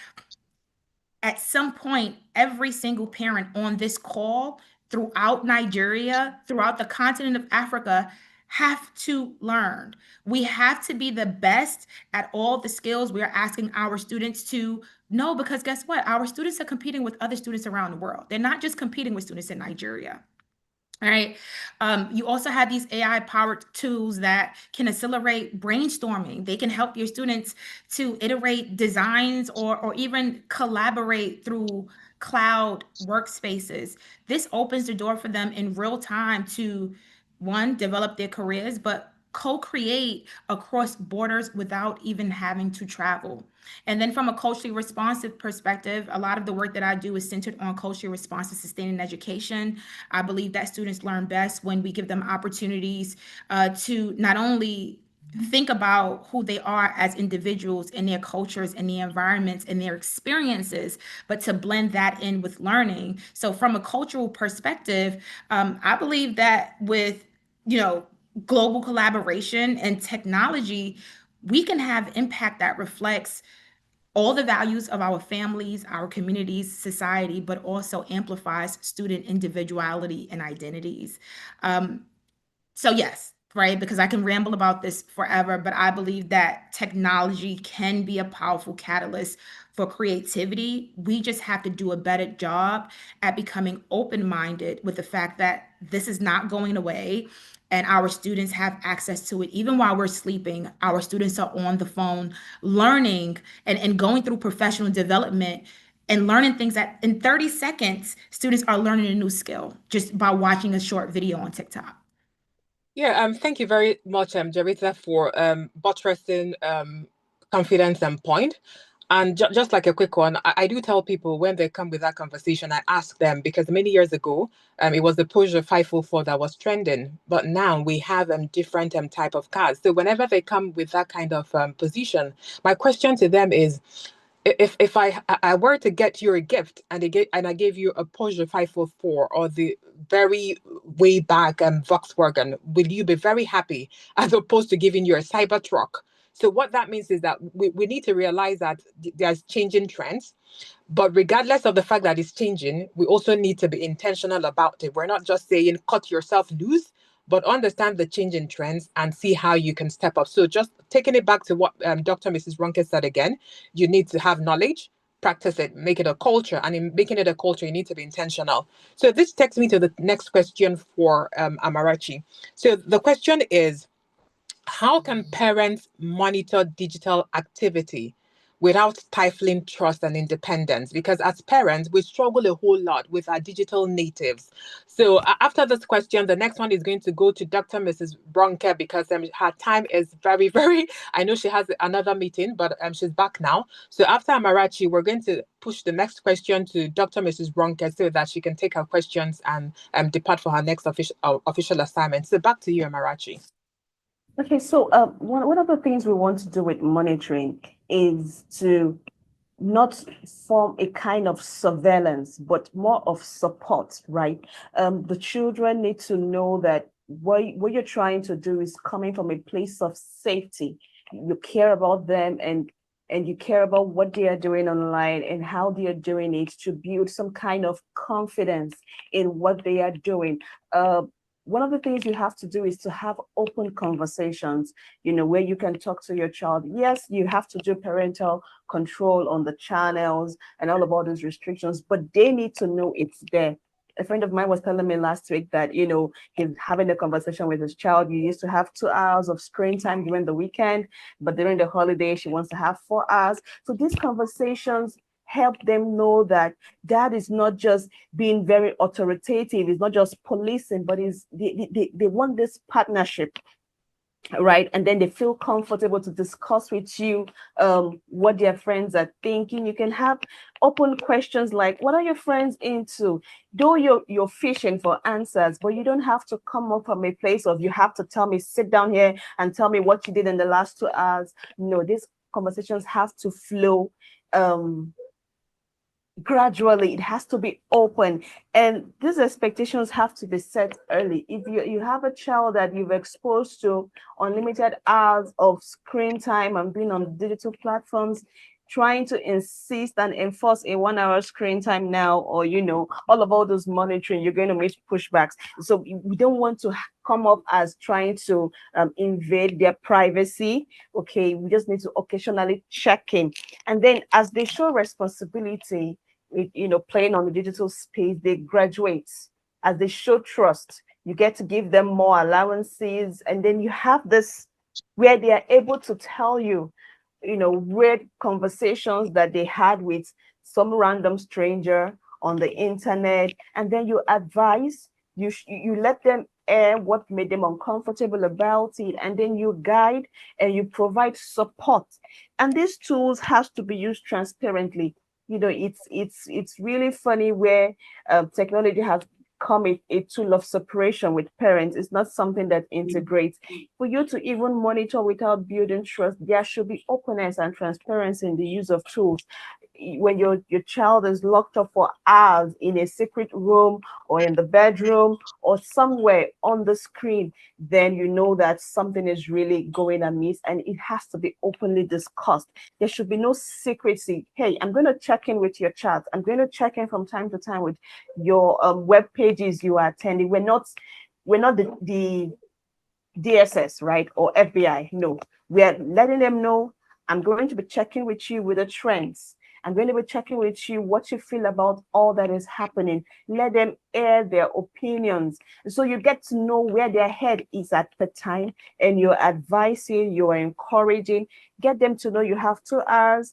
at some point, every single parent on this call throughout Nigeria, throughout the continent of Africa, have to learn. We have to be the best at all the skills we are asking our students to know, because guess what? Our students are competing with other students around the world. They're not just competing with students in Nigeria. All right. You also have these AI powered tools that can accelerate brainstorming. They can help your students to iterate designs or even collaborate through cloud workspaces. This opens the door for them in real time to, one, develop their careers, but co-create across borders without even having to travel. And then from a culturally responsive perspective, a lot of the work that I do is centered on culturally responsive sustaining education. I believe that students learn best when we give them opportunities to not only think about who they are as individuals in their cultures and the environments and their experiences, but to blend that in with learning. So from a cultural perspective, I believe that with, global collaboration and technology, we can have impact that reflects all the values of our families, our communities, society, but also amplifies student individuality and identities. So yes, right, because I can ramble about this forever, but I believe that technology can be a powerful catalyst for creativity. We just have to do a better job at becoming open-minded with the fact that this is not going away and our students have access to it. Even while we're sleeping, our students are on the phone learning and going through professional development and learning things that in 30 seconds, students are learning a new skill just by watching a short video on TikTok. Yeah, thank you very much, Jarita, for buttressing confidence and point. And just like a quick one, I do tell people when they come with that conversation, I ask them because many years ago, it was the Peugeot 504 that was trending, but now we have different type of cars. So whenever they come with that kind of position, my question to them is, if I were to get you a gift and I gave you a Porsche 544 or the very way back Volkswagen, will you be very happy as opposed to giving you a Cybertruck? So what that means is that we need to realize that there's changing trends. But regardless of the fact that it's changing, we also need to be intentional about it. We're not just saying cut yourself loose, but understand the changing trends and see how you can step up. So just taking it back to what Dr. Mrs. Ronke said again, you need to have knowledge, practice it, make it a culture. And in making it a culture, you need to be intentional. So this takes me to the next question for Amarachi. So the question is, how can parents monitor digital activity without stifling trust and independence? Because as parents, we struggle a whole lot with our digital natives. So after this question, the next one is going to go to Dr. Mrs. Bronke because her time is very, very, I know she has another meeting, but she's back now. So after Amarachi, we're going to push the next question to Dr. Mrs. Bronke so that she can take her questions and depart for her next official assignment. So back to you, Amarachi. Okay, so one of the things we want to do with monitoring is to not form a kind of surveillance, but more of support, right? The children need to know that what you're trying to do is coming from a place of safety. You care about them and you care about what they are doing online and how they are doing it to build some kind of confidence in what they are doing. One of the things you have to do is to have open conversations, where you can talk to your child. Yes, you have to do parental control on the channels and all of all those restrictions, but they need to know it's there. A friend of mine was telling me last week that, he's having a conversation with his child. You used to have 2 hours of screen time during the weekend, but during the holiday, she wants to have 4 hours. So these conversations help them know that dad is not just being very authoritative, it's not just policing, but they want this partnership, right? And then they feel comfortable to discuss with you what their friends are thinking. You can have open questions like, what are your friends into? Though you're fishing for answers, but you don't have to come up from a place of you have to tell me, sit down here and tell me what you did in the last 2 hours. No, these conversations have to flow gradually. It has to be open, and these expectations have to be set early. If you have a child that you've exposed to unlimited hours of screen time and being on digital platforms, trying to insist and enforce a 1 hour screen time now, or all those monitoring, you're going to make pushbacks. So we don't want to come up as trying to invade their privacy. Okay, we just need to occasionally check in, and then as they show responsibility, playing on the digital space, they graduate. As they show trust, you get to give them more allowances, and then you have this where they are able to tell you, weird conversations that they had with some random stranger on the internet, and then you advise, You let them air what made them uncomfortable about it, and then you guide and you provide support. And these tools has to be used transparently. It's really funny where technology has become a tool of separation with parents. It's not something that integrates. For you to even monitor without building trust, there should be openness and transparency in the use of tools. When your child is locked up for hours in a secret room or in the bedroom or somewhere on the screen, then you know that something is really going amiss, and it has to be openly discussed. There should be no secrecy. Hey, I'm going to check in with your chat. I'm going to check in from time to time with your web pages you are attending. We're not the DSS, right? Or FBI. No, we are letting them know, I'm going to be checking with you with the trends. I'm going to be checking with you what you feel about all that is happening. Let them air their opinions. So you get to know where their head is at the time, and you're advising, you're encouraging, get them to know you have 2 hours.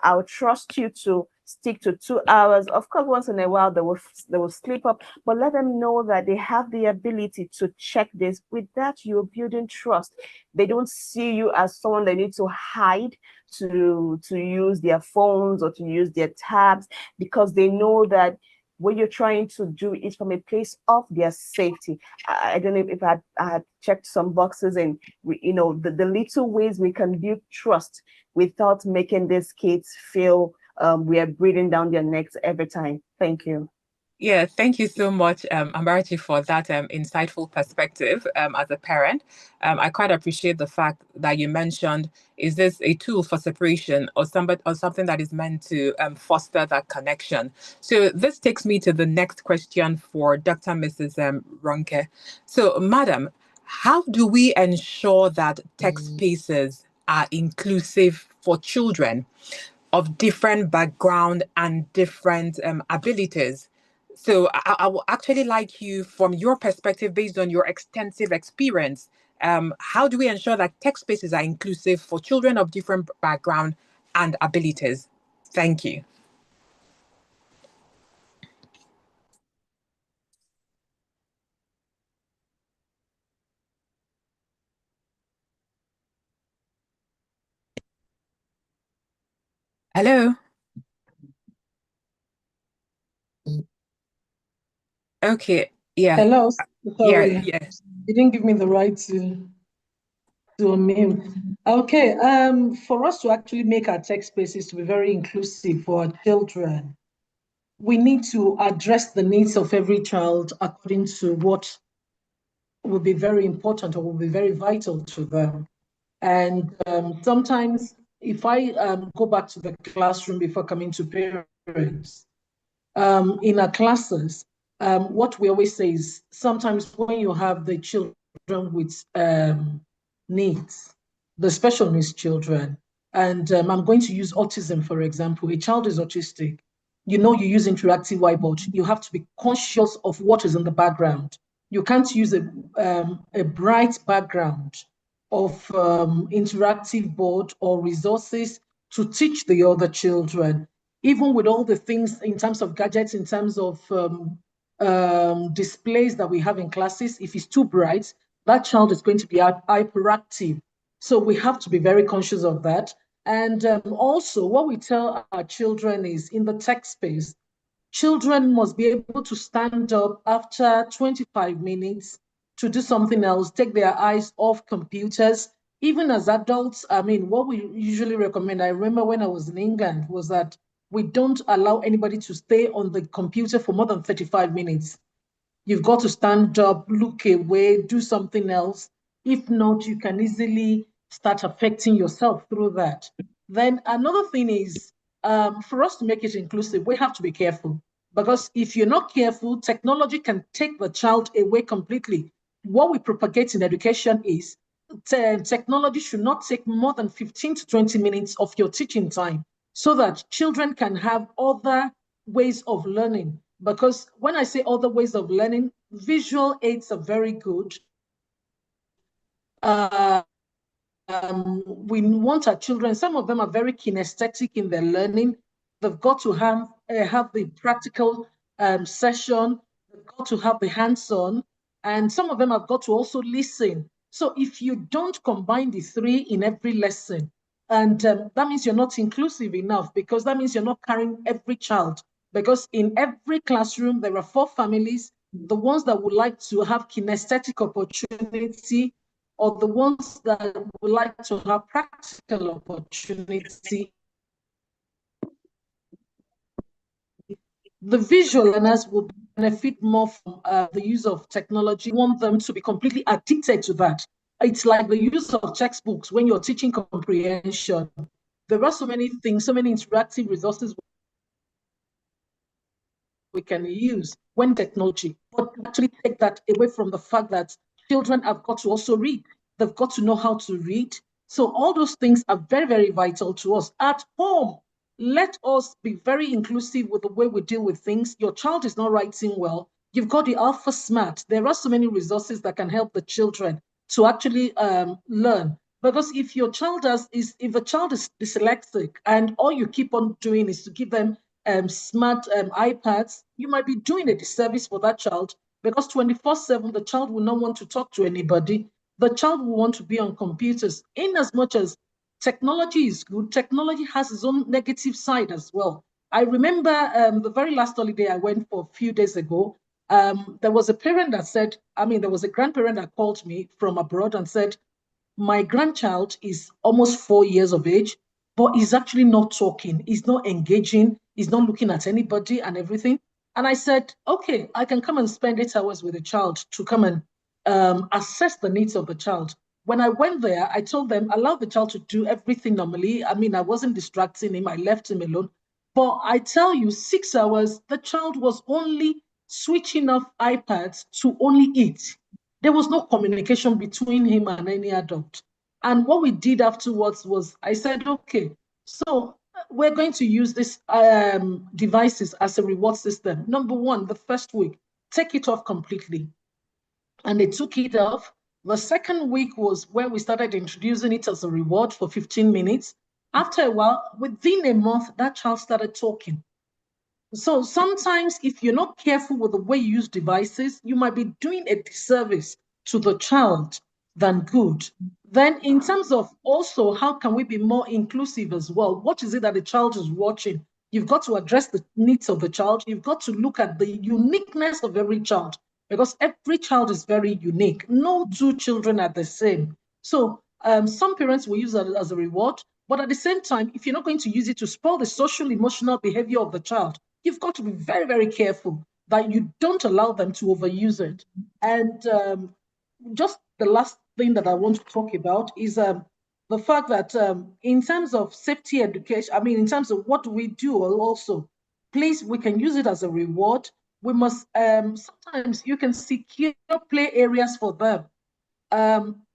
I'll trust you to stick to 2 hours. Of course, once in a while they will slip up, but let them know that they have the ability to check this. With that, you're building trust. They don't see you as someone they need to hide to use their phones or to use their tabs, because they know that what you're trying to do is from a place of their safety. I don't know if I had checked some boxes, and the little ways we can build trust without making these kids feel we are breathing down their necks every time. Thank you. Yeah, thank you so much, Amarachi, for that insightful perspective as a parent. I quite appreciate the fact that you mentioned, is this a tool for separation or something that is meant to foster that connection? So this takes me to the next question for Dr. Mrs. Ronke. So, Madam, how do we ensure that tech spaces are inclusive for children of different background and different abilities? So I would actually like you, from your perspective, based on your extensive experience, how do we ensure that tech spaces are inclusive for children of different background and abilities? Thank you. Hello? Okay. Yeah. Hello, Yeah. sorry. Yeah. You didn't give me the right to unmute. Okay, for us to actually make our tech spaces to be very inclusive for our children, we need to address the needs of every child according to what will be very important or will be very vital to them. And sometimes, if I go back to the classroom before coming to parents, in our classes, what we always say is sometimes when you have the children with needs, the special needs children, and I'm going to use autism, for example. A child is autistic. You use interactive whiteboard. You have to be conscious of what is in the background. You can't use a bright background of interactive board or resources to teach the other children, even with all the things in terms of gadgets, in terms of displays that we have in classes. If it's too bright, that child is going to be hyperactive. So we have to be very conscious of that. And also, what we tell our children is, in the tech space, children must be able to stand up after 25 minutes to do something else, take their eyes off computers. Even as adults, I mean, what we usually recommend, I remember when I was in England, was that we don't allow anybody to stay on the computer for more than 35 minutes. You've got to stand up, look away, do something else. If not, you can easily start affecting yourself through that. Then another thing is, for us to make it inclusive, we have to be careful. Because if you're not careful, technology can take the child away completely. What we propagate in education is technology should not take more than 15 to 20 minutes of your teaching time, so that children can have other ways of learning. Because when I say other ways of learning, visual aids are very good. We want our children, some of them are very kinesthetic in their learning. They've got to have the practical session. got to have the hands-on, and some of them have got to also listen. So if you don't combine the three in every lesson, and that means you're not inclusive enough, because that means you're not carrying every child. Because in every classroom, there are 4 families, the ones that would like to have kinesthetic opportunity, or the ones that would like to have practical opportunity. The visual learners will benefit more from the use of technology. We want them to be completely addicted to that. It's like the use of textbooks when you're teaching comprehension. There are so many things, so many interactive resources we can use when technology, but actually take that away from the fact that children have got to also read. They've got to know how to read. So all those things are very, very vital to us. At home, let us be very inclusive with the way we deal with things. Your child is not writing well. You've got the Alpha Smart. There are so many resources that can help the children to actually learn. Because if your child if a child is dyslexic and all you keep on doing is to give them smart iPads, you might be doing a disservice for that child, because 24/7, the child will not want to talk to anybody. The child will want to be on computers. In as much as technology is good, technology has its own negative side as well. I remember the very last holiday I went for a few days ago, there was a parent that said, there was a grandparent that called me from abroad and said, my grandchild is almost 4 years of age, but he's actually not talking. He's not engaging. He's not looking at anybody and everything. And I said, okay, I can come and spend 8 hours with the child to come and assess the needs of the child. When I went there, I told them, allow the child to do everything normally. I wasn't distracting him. I left him alone. But I tell you, 6 hours, the child was only switching off iPads to only eat. There was no communication between him and any adult. And what we did afterwards was, I said, okay, so we're going to use these devices as a reward system. Number one, the first week, take it off completely. And they took it off. The second week was where we started introducing it as a reward for 15 minutes. After a while, within a month, that child started talking. So sometimes if you're not careful with the way you use devices, you might be doing a disservice to the child than good. Then in terms of also, how can we be more inclusive as well? What is it that the child is watching? You've got to address the needs of the child. You've got to look at the uniqueness of every child, because every child is very unique. No 2 children are the same. So some parents will use that as a reward, but at the same time, if you're not going to use it to spoil the social emotional behavior of the child, you've got to be very, very careful that you don't allow them to overuse it. And just the last thing that I want to talk about is the fact that in terms of safety education, in terms of what we do also, please, we can use it as a reward. We must, sometimes you can secure play areas for them.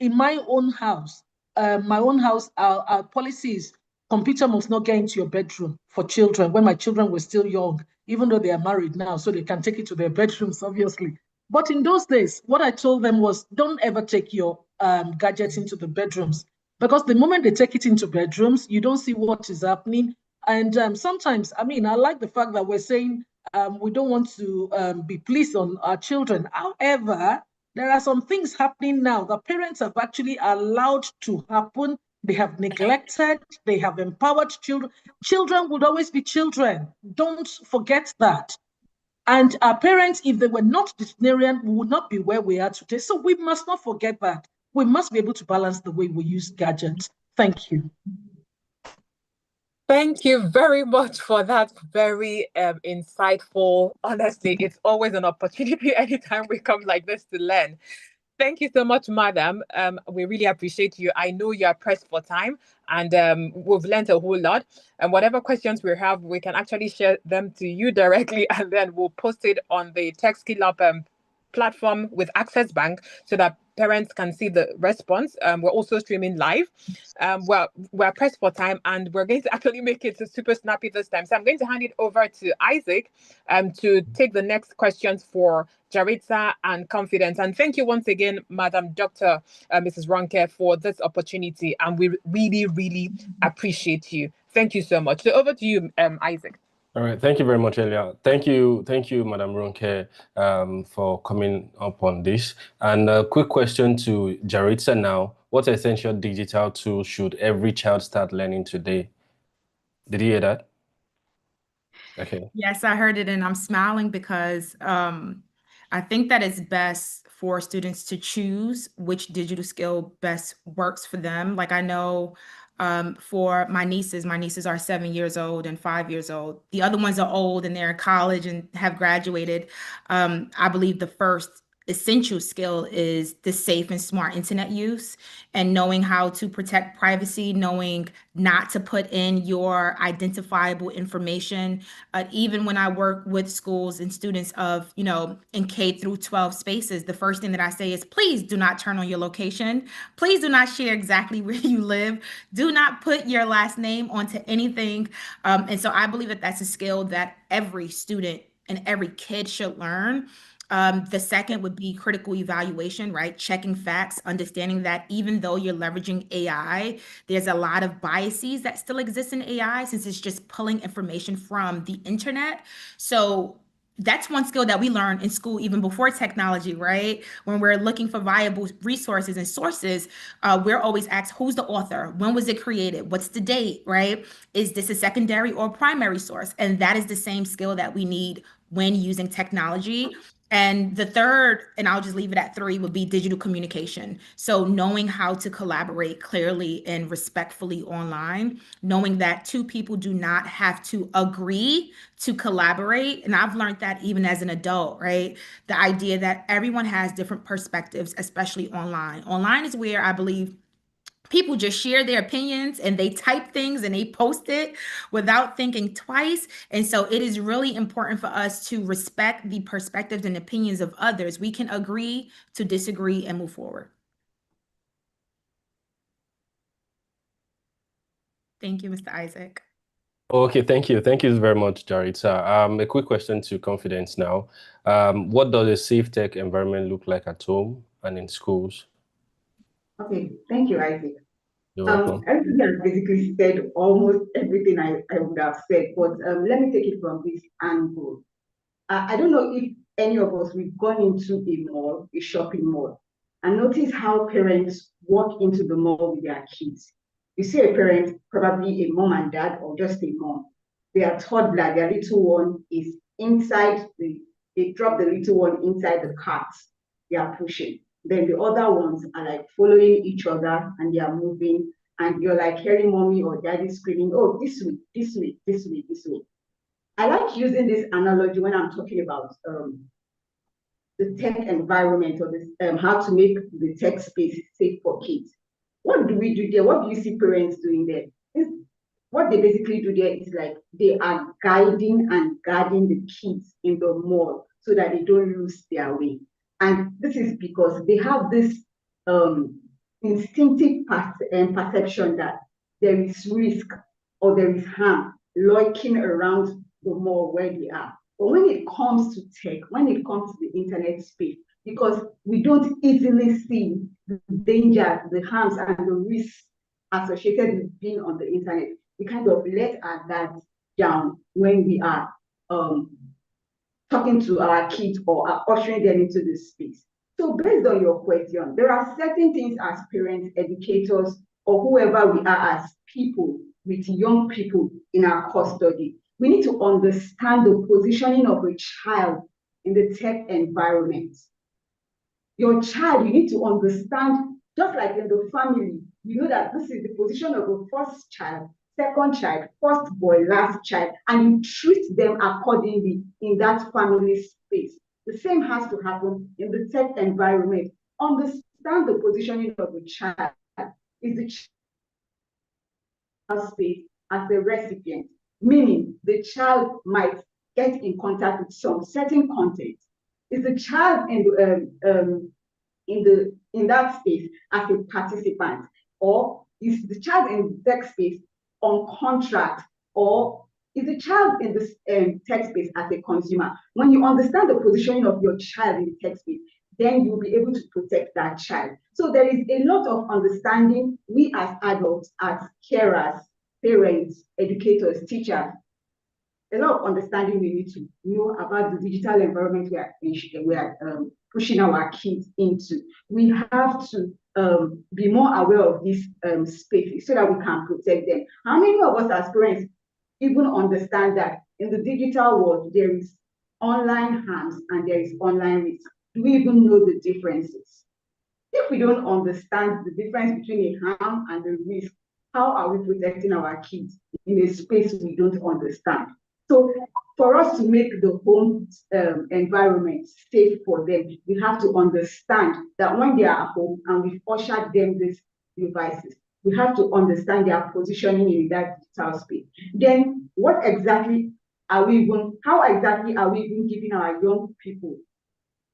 In my own house, our policy is computer must not get into your bedroom for children when my children were still young, even though they are married now, so they can take it to their bedrooms, obviously. But in those days, what I told them was, don't ever take your gadgets into the bedrooms, because the moment they take it into bedrooms, you don't see what is happening. And sometimes, I like the fact that we're saying we don't want to be police on our children. However, there are some things happening now that parents have actually allowed to happen. They have neglected, they have empowered children. Children would always be children. Don't forget that. And our parents, if they were not disciplinarian, we would not be where we are today. So we must not forget that. We must be able to balance the way we use gadgets. Thank you. Thank you very much for that very insightful. Honestly, it's always an opportunity anytime we come like this to learn. Thank you so much, madam. We really appreciate you. I know you are pressed for time, and we've learned a whole lot. And whatever questions we have, we can actually share them to you directly, and then we'll post it on the Tech Skill Up platform with Access Bank so that parents can see the response. We're also streaming live. We're pressed for time, and we're going to actually make it super snappy this time. So I'm going to hand it over to Isaac to take the next questions for Jaritza and Confidence. And thank you once again, Madam Dr. Mrs. Ronke, for this opportunity. And we really, really appreciate you. Thank you so much. So over to you, Isaac. All right, thank you very much, Elia. Thank you, Madam Ronke, for coming up on this. And a quick question to Jaritza now. What essential digital tool should every child start learning today? Did you hear that? Okay. Yes, I heard it, and I'm smiling because I think that it's best for students to choose which digital skill best works for them. Like I know for my nieces are 7 years old and 5 years old. The other ones are old and they're in college and have graduated. I believe the first essential skill is the safe and smart internet use and knowing how to protect privacy, knowing not to put in your identifiable information. Even when I work with schools and students of, in K through 12 spaces, the first thing that I say is please do not turn on your location. Please do not share exactly where you live. Do not put your last name onto anything. And so I believe that that's a skill that every student and every kid should learn. The second would be critical evaluation, right? Checking facts, understanding that even though you're leveraging AI, there's a lot of biases that still exist in AI since it's just pulling information from the internet. So that's one skill that we learn in school even before technology, right? When we're looking for viable resources and sources, we're always asked, who's the author? When was it created? What's the date, right? Is this a secondary or primary source? And that is the same skill that we need when using technology. And the third, and I'll just leave it at three, would be digital communication. So knowing how to collaborate clearly and respectfully online, knowing that two people do not have to agree to collaborate. And I've learned that even as an adult, right? The idea that everyone has different perspectives, especially online. Online is where I believe people just share their opinions and they type things and they post it without thinking twice. And so it is really important for us to respect the perspectives and opinions of others. We can agree to disagree and move forward. Thank you, Mr. Isaac. Okay, thank you. Thank you very much, Jaritza. A quick question to Confidence now. What does a safe tech environment look like at home and in schools? Okay, thank you, Isaac. You're welcome. Everything has basically said almost everything I would have said, but let me take it from this angle. I don't know if any of us, we've gone into a mall, a shopping mall, and notice how parents walk into the mall with their kids. You see a parent, probably a mom and dad, or just a mom. Their toddler, their little one is inside they drop the little one inside the cart. They are pushing. Then the other ones are like following each other and they are moving. And you're like hearing mommy or daddy screaming, oh, this way, this way, this way, this way. I like using this analogy when I'm talking about the tech environment or this, how to make the tech space safe for kids. What do we do there? What do you see parents doing there? What they basically do there is like they are guiding and guarding the kids in the mall so that they don't lose their way. And this is because they have this instinctive perception that there is risk or there is harm lurking around the mall where they are. But when it comes to tech, when it comes to the internet space, because we don't easily see the dangers, the harms, and the risks associated with being on the internet, we kind of let our guard down when we are talking to our kids or are ushering them into this space. So based on your question, there are certain things as parents, educators, or whoever we are as people with young people in our custody. We need to understand the positioning of a child in the tech environment. Your child, you need to understand, just like in the family, you know that this is the position of the first child, second child, first boy, last child, and you treat them accordingly in that family space. The same has to happen in the tech environment. Understand the positioning of the child. Is the child space as the recipient, meaning the child might get in contact with some certain content. Is the child in that space as a participant, or is the child in the tech space on contract, or is the child in this tech space as a consumer? When you understand the positioning of your child in the tech space, then you'll be able to protect that child. So there is a lot of understanding we as adults, as carers, parents, educators, teachers, a lot of understanding we need to know about the digital environment we are pushing our kids into. We have to be more aware of these spaces so that we can protect them. How many of us as parents even understand that in the digital world, there is online harms and there is online risk? Do we even know the differences? If we don't understand the difference between a harm and a risk, how are we protecting our kids in a space we don't understand? So for us to make the home environment safe for them, we have to understand that when they are at home and we've ushered them these devices, we have to understand their positioning in that digital space. Then how exactly are we even giving our young people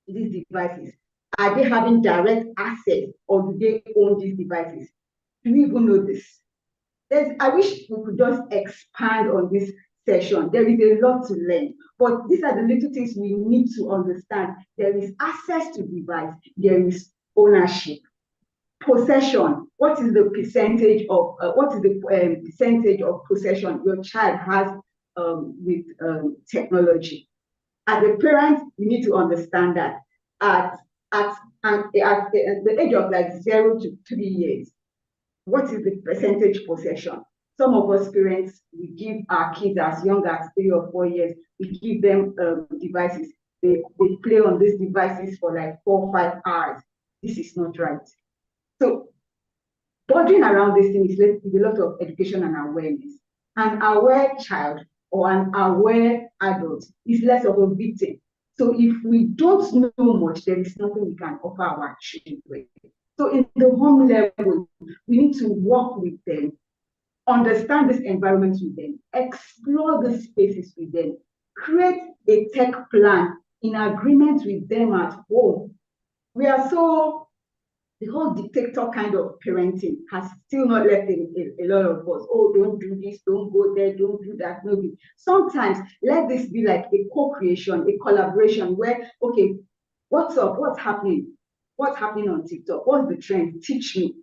these devices? Are they having direct access or do they own these devices? Do we even know this? I wish we could just expand on this session. There is a lot to learn, but these are the little things we need to understand. There is access to device, there is ownership. Possession, what is the percentage of possession your child has with technology? As a parent, you need to understand that at the age of like 0 to 3 years, what is the percentage possession? Some of us parents, we give our kids as young as 3 or 4 years, we give them devices. They play on these devices for like 4 or 5 hours. This is not right. So bordering around this thing is a lot of education and awareness. An aware child or an aware adult is less of a victim. So if we don't know much, there is nothing we can offer our children. So in the home level, we need to work with them, understand this environment with them, explore the spaces with them, create a tech plan in agreement with them at home. The whole dictator kind of parenting has still not left a lot of us. Oh, don't do this, don't go there, don't do that. No. Sometimes let this be like a co-creation, a collaboration where, okay, what's up? What's happening? What's happening on TikTok? What's the trend? Teach me.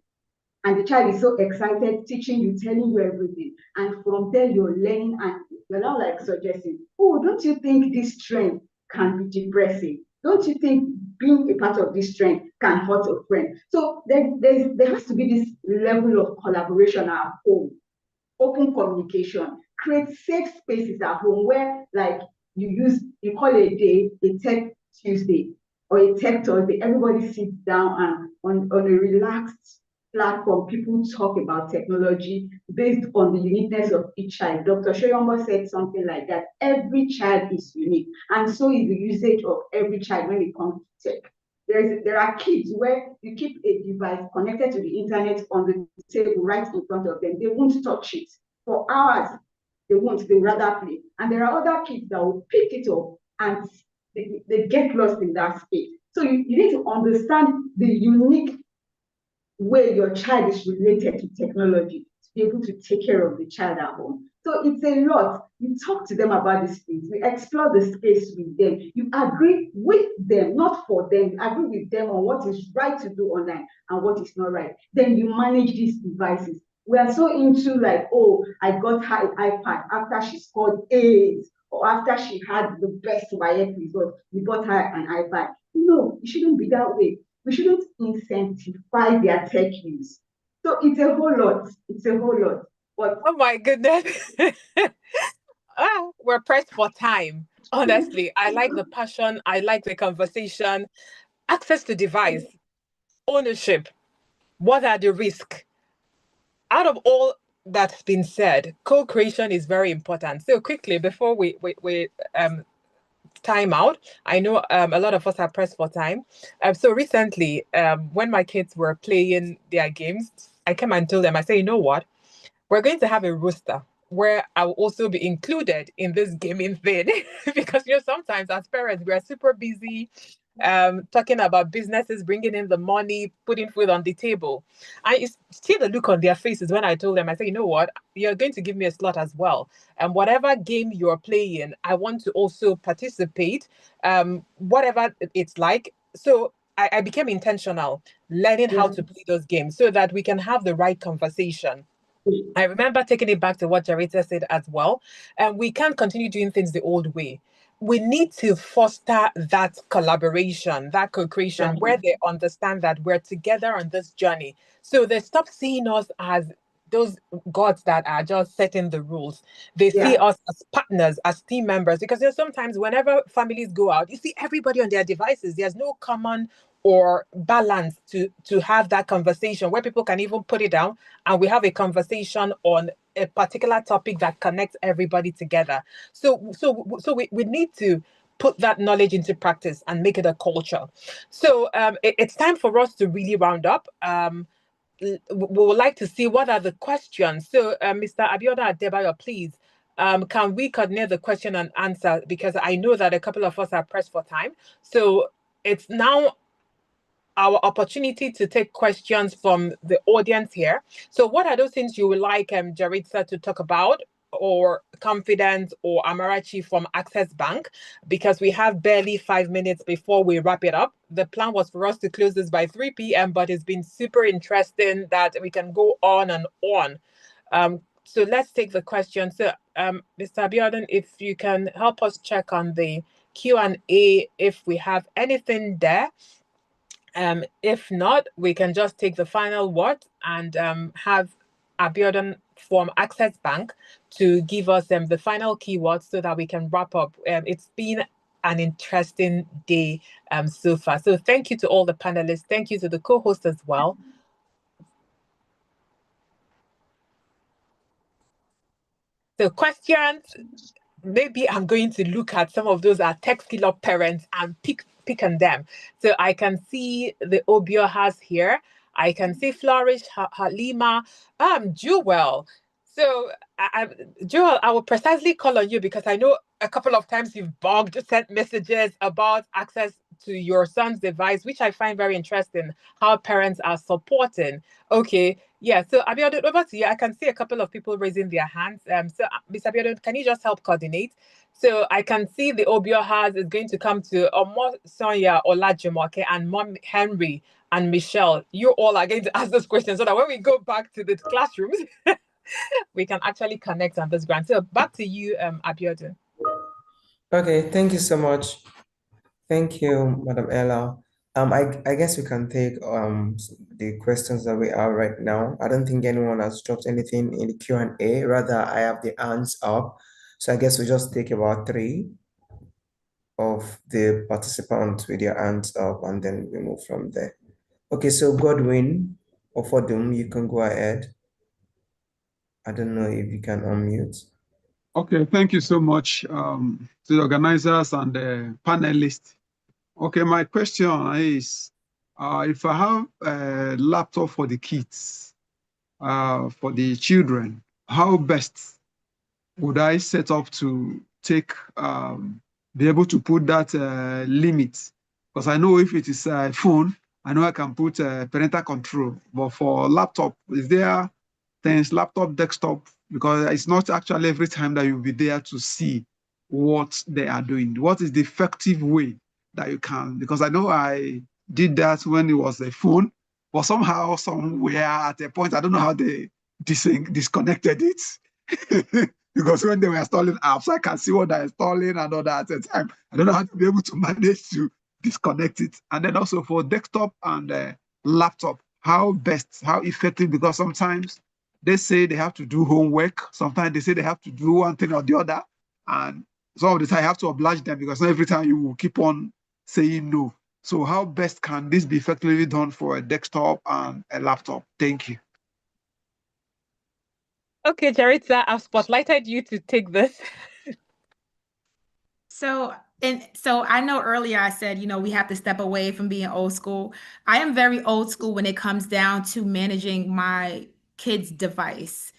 And the child is so excited, teaching you, telling you everything. And from there, you're learning and you're now like suggesting, oh, don't you think this trend can be depressing? Don't you think being a part of this trend can hurt a friend? So there has to be this level of collaboration at home, open communication, create safe spaces at home where like you call a day a tech Tuesday or a tech Thursday, everybody sits down and on a relaxed platform, people talk about technology based on the uniqueness of each child. Dr. Shoyombo said something like that. Every child is unique, and so is the usage of every child when it comes to tech. There are kids where you keep a device connected to the internet on the table right in front of them. They won't touch it. For hours, they won't, they rather play. And there are other kids that will pick it up and they get lost in that space. So you need to understand the unique way your child is related to technology to be able to take care of the child at home. So it's a lot. You talk to them about the space. We explore the space with them. You agree with them, not for them. You agree with them on what is right to do online and what is not right. Then you manage these devices. We are so into like, oh, I got her an iPad after she scored A's or after she had the best WAEC result. We bought her an iPad. No, it shouldn't be that way. We shouldn't incentivize their tech use. So it's a whole lot. It's a whole lot. But oh my goodness. We're pressed for time. Honestly, I like the passion. I like the conversation. Access to device, ownership. What are the risks? Out of all that's been said, co-creation is very important. So quickly, before we time out, I know a lot of us are pressed for time. So recently, when my kids were playing their games, I came and told them, I say, you know what? We're going to have a roster where I will also be included in this gaming thing because sometimes as parents we are super busy talking about businesses bringing in the money, putting food on the table. I see the look on their faces when I told them, I say, you know what, you're going to give me a slot as well, and whatever game you're playing, I want to also participate, whatever it's like. So I became intentional learning how to play those games so that we can have the right conversation. I remember taking it back to what Jarita said as well. And we can't continue doing things the old way. We need to foster that collaboration, that co-creation, where they understand that we're together on this journey. So they stop seeing us as those gods that are just setting the rules. They see us as partners, as team members, because there's sometimes whenever families go out, you see everybody on their devices. There's no common or balance to have that conversation where people can even put it down and we have a conversation on a particular topic that connects everybody together. So we need to put that knowledge into practice and make it a culture. So it's time for us to really round up. We would like to see what are the questions. So Mr. Abioda Adebayo, please, can we coordinate the question and answer? Because I know that a couple of us are pressed for time. So it's now our opportunity to take questions from the audience here. So what are those things you would like Jaritza to talk about, or Confidence or Amarachi from Access Bank? Because we have barely 5 minutes before we wrap it up. The plan was for us to close this by 3 p.m., but it's been super interesting that we can go on and on. So let's take the question. So Mr. Abiodun, if you can help us check on the Q&A if we have anything there. If not, we can just take the final word and have Abiodun from Access Bank to give us the final keywords so that we can wrap up. It's been an interesting day so far. So thank you to all the panelists. Thank you to the co-host as well. So questions, maybe I'm going to look at some of those tech skill up parents and pick on them. So I can see the Obio has here. I can see Flourish, Halima, Jewel. So Jewel, I will precisely call on you because I know a couple of times you've sent messages about access to your son's device, which I find very interesting, how parents are supporting. Okay, yeah, so Abiodun, over to you. I can see a couple of people raising their hands. So Ms. Abiodun, can you just help coordinate? So I can see the Obio has is going to come to Omo Sonia Olajumoke and Mom Henry and Michelle. You all are going to ask those questions so that when we go back to the classrooms, we can actually connect on this ground. So back to you, Abiodun. Okay, thank you so much. Thank you, Madam Ella. I guess we can take the questions that we are right now. I don't think anyone has dropped anything in the Q&A. Rather, I have the hands up. So I guess we just take about 3 of the participants with their hands up and then we move from there. Okay, so Godwin or Fodum, you can go ahead. I don't know if you can unmute. Okay, thank you so much to the organizers and the panelists. Okay, my question is, if I have a laptop for the kids, for the children, how best would I set up to be able to put that limit? Because I know if it is a phone, I know I can put parental control, but for laptop, is there things, laptop, desktop, because it's not actually every time that you'll be there to see what they are doing. What is the effective way that you can? Because I know I did that when it was a phone, but somehow, somewhere at a point, I don't know how they disconnected it. Because when they were installing apps, I can see what they're installing and all that at a time. I don't know how to be able to manage to disconnect it. And then also for desktop and laptop, how best, how effective, because sometimes they say they have to do homework. Sometimes they say they have to do one thing or the other. And some of the time I have to oblige them because not every time you will keep on saying no. So how best can this be effectively done for a desktop and a laptop? Thank you. Okay, Jaritza, I've spotlighted you to take this. So I know earlier I said, we have to step away from being old school. I am very old school when it comes down to managing my kid's device.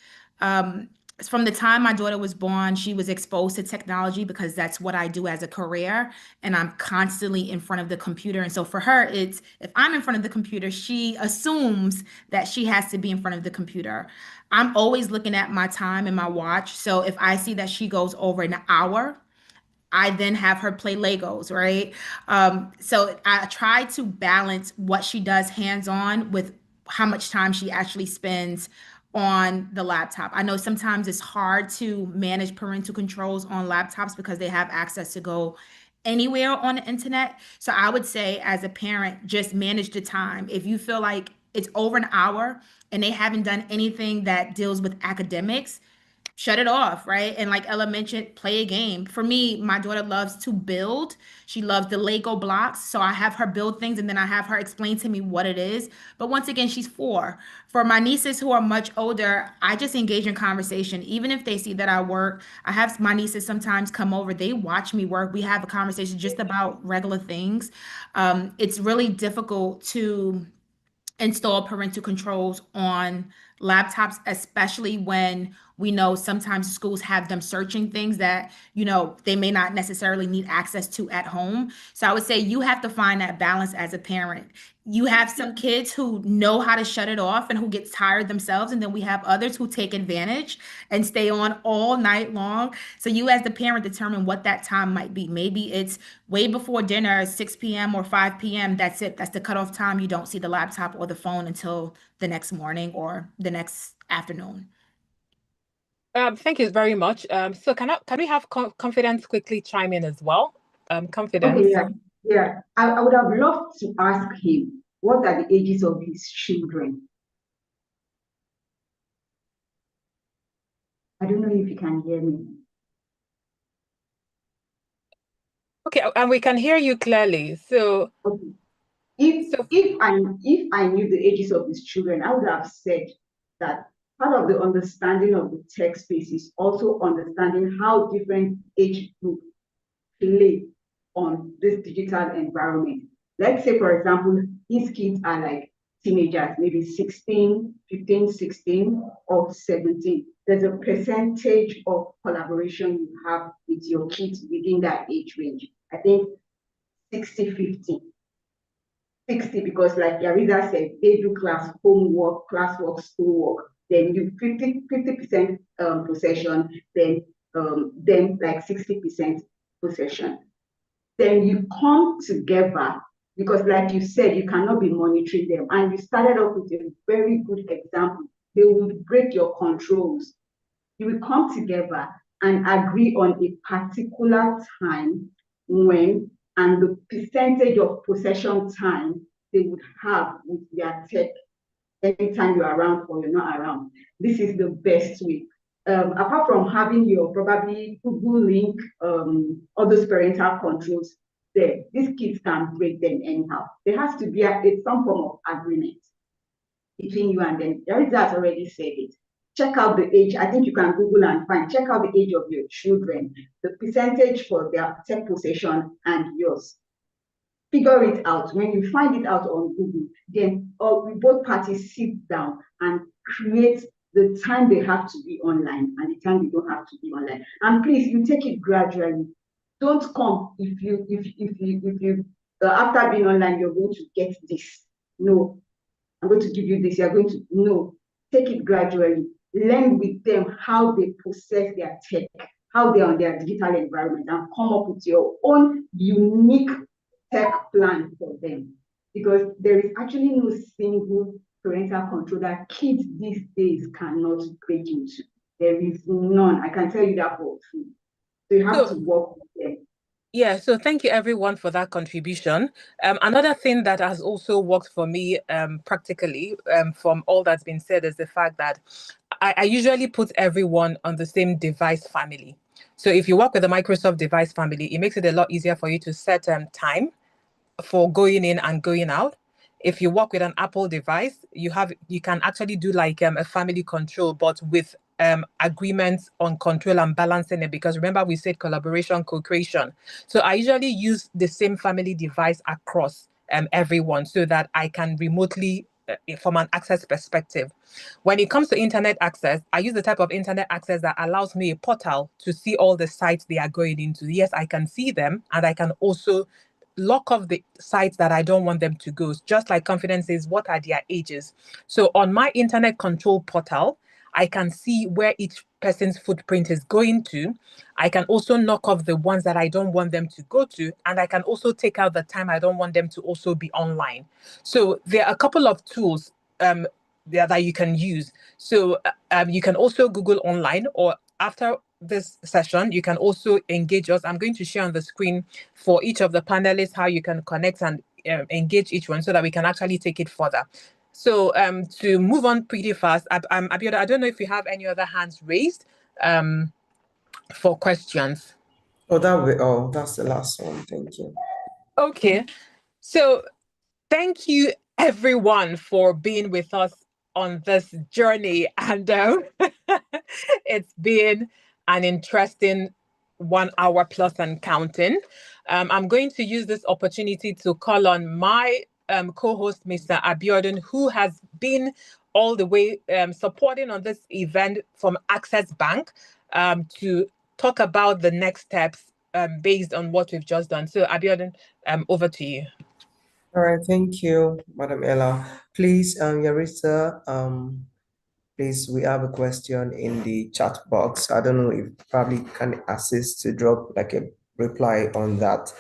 From the time my daughter was born, she was exposed to technology because that's what I do as a career, and I'm constantly in front of the computer. And so for her, it's if I'm in front of the computer, she assumes that she has to be in front of the computer. I'm always looking at my time and my watch. So if I see that she goes over an hour, I then have her play Legos, right? So I try to balance what she does hands-on with how much time she actually spends on the laptop. I know sometimes it's hard to manage parental controls on laptops because they have access to go anywhere on the internet. So I would say, as a parent, just manage the time. If you feel like it's over an hour and they haven't done anything that deals with academics, shut it off, right? And like Ella mentioned, play a game. For me, my daughter loves to build. She loves the Lego blocks. So I have her build things and then I have her explain to me what it is. But once again, she's 4. For my nieces who are much older, I just engage in conversation. Even if they see that I work, I have my nieces sometimes come over, they watch me work. We have a conversation just about regular things. It's really difficult to install parental controls on laptops, especially when we know sometimes schools have them searching things that, they may not necessarily need access to at home. So I would say you have to find that balance as a parent. You have some kids who know how to shut it off and who get tired themselves. And then we have others who take advantage and stay on all night long. So you as the parent determine what that time might be. Maybe it's way before dinner, 6 p.m. or 5 p.m. That's it. That's the cutoff time. You don't see the laptop or the phone until the next morning or the next afternoon. Thank you very much. So can we have Confidence quickly chime in as well? Confidence. Okay, yeah. I would have loved to ask him, what are the ages of his children? I don't know if you can hear me. Okay, and we can hear you clearly. So, okay. If I knew the ages of his children, I would have said that part of the understanding of the tech space is also understanding how different age groups play on this digital environment. Let's say, for example, his kids are like teenagers, maybe 16, 15, 16, or 17. There's a percentage of collaboration you have with your kids within that age range. I think 60-50. 60 because like Yariza said, they do class homework, classwork, schoolwork. Then you 50% possession, then like 60% possession. Then you come together because like you said, you cannot be monitoring them. And you started off with a very good example. They will break your controls. You will come together and agree on a particular time when and the percentage of possession time they would have with their tech anytime you're around or you're not around. This is the best way. Apart from having your probably Google link, all those parental controls there, these kids can break them anyhow. There has to be some form of agreement between you and them. Yarita has already said it. Check out the age. I think you can Google and find. Check out the age of your children, the percentage for their tech possession and yours. Figure it out. When you find it out on Google, then we both parties sit down and create the time they have to be online and the time they don't have to be online. And please, you take it gradually. Don't come if you after being online you're going to get this. No, I'm going to give you this. You're going to no. Take it gradually. Learn with them how they possess their tech, how they're on their digital environment, and come up with your own unique tech plan for them. Because there is actually no single parental control that kids these days cannot break into. There is none. I can tell you that for free. So you have to work with them. Yeah, so thank you everyone for that contribution. Another thing that has also worked for me practically from all that's been said is the fact that I usually put everyone on the same device family. So if you work with the Microsoft device family, it makes it a lot easier for you to set time for going in and going out. If you work with an Apple device, you can actually do like a family control, but with agreements on control and balancing it, because remember we said collaboration, co-creation. So I usually use the same family device across everyone so that I can remotely from an access perspective. When it comes to internet access, I use the type of internet access that allows me a portal to see all the sites they are going into. Yes, I can see them, and I can also lock off the sites that I don't want them to go. Just like Confidence says, what are their ages? So on my internet control portal, I can see where each person's footprint is going to. I can also knock off the ones that I don't want them to go to, and I can also take out the time I don't want them to also be online. So there are a couple of tools that you can use. So you can also Google online, or after this session, you can also engage us. I'm going to share on the screen for each of the panelists how you can connect and engage each one so that we can actually take it further. So to move on pretty fast, Abiola, I don't know if you have any other hands raised for questions. Oh, that's the last one. Thank you. Okay. So thank you everyone for being with us on this journey. And it's been an interesting 1 hour plus and counting. I'm going to use this opportunity to call on my co-host, Mr. Abiodun, who has been all the way supporting on this event from Access Bank, to talk about the next steps based on what we've just done. So Abiodun, over to you. All right, thank you, Madam Ella. Please, Yarisa, please, we have a question in the chat box. I don't know if probably can assist to drop like a reply on that.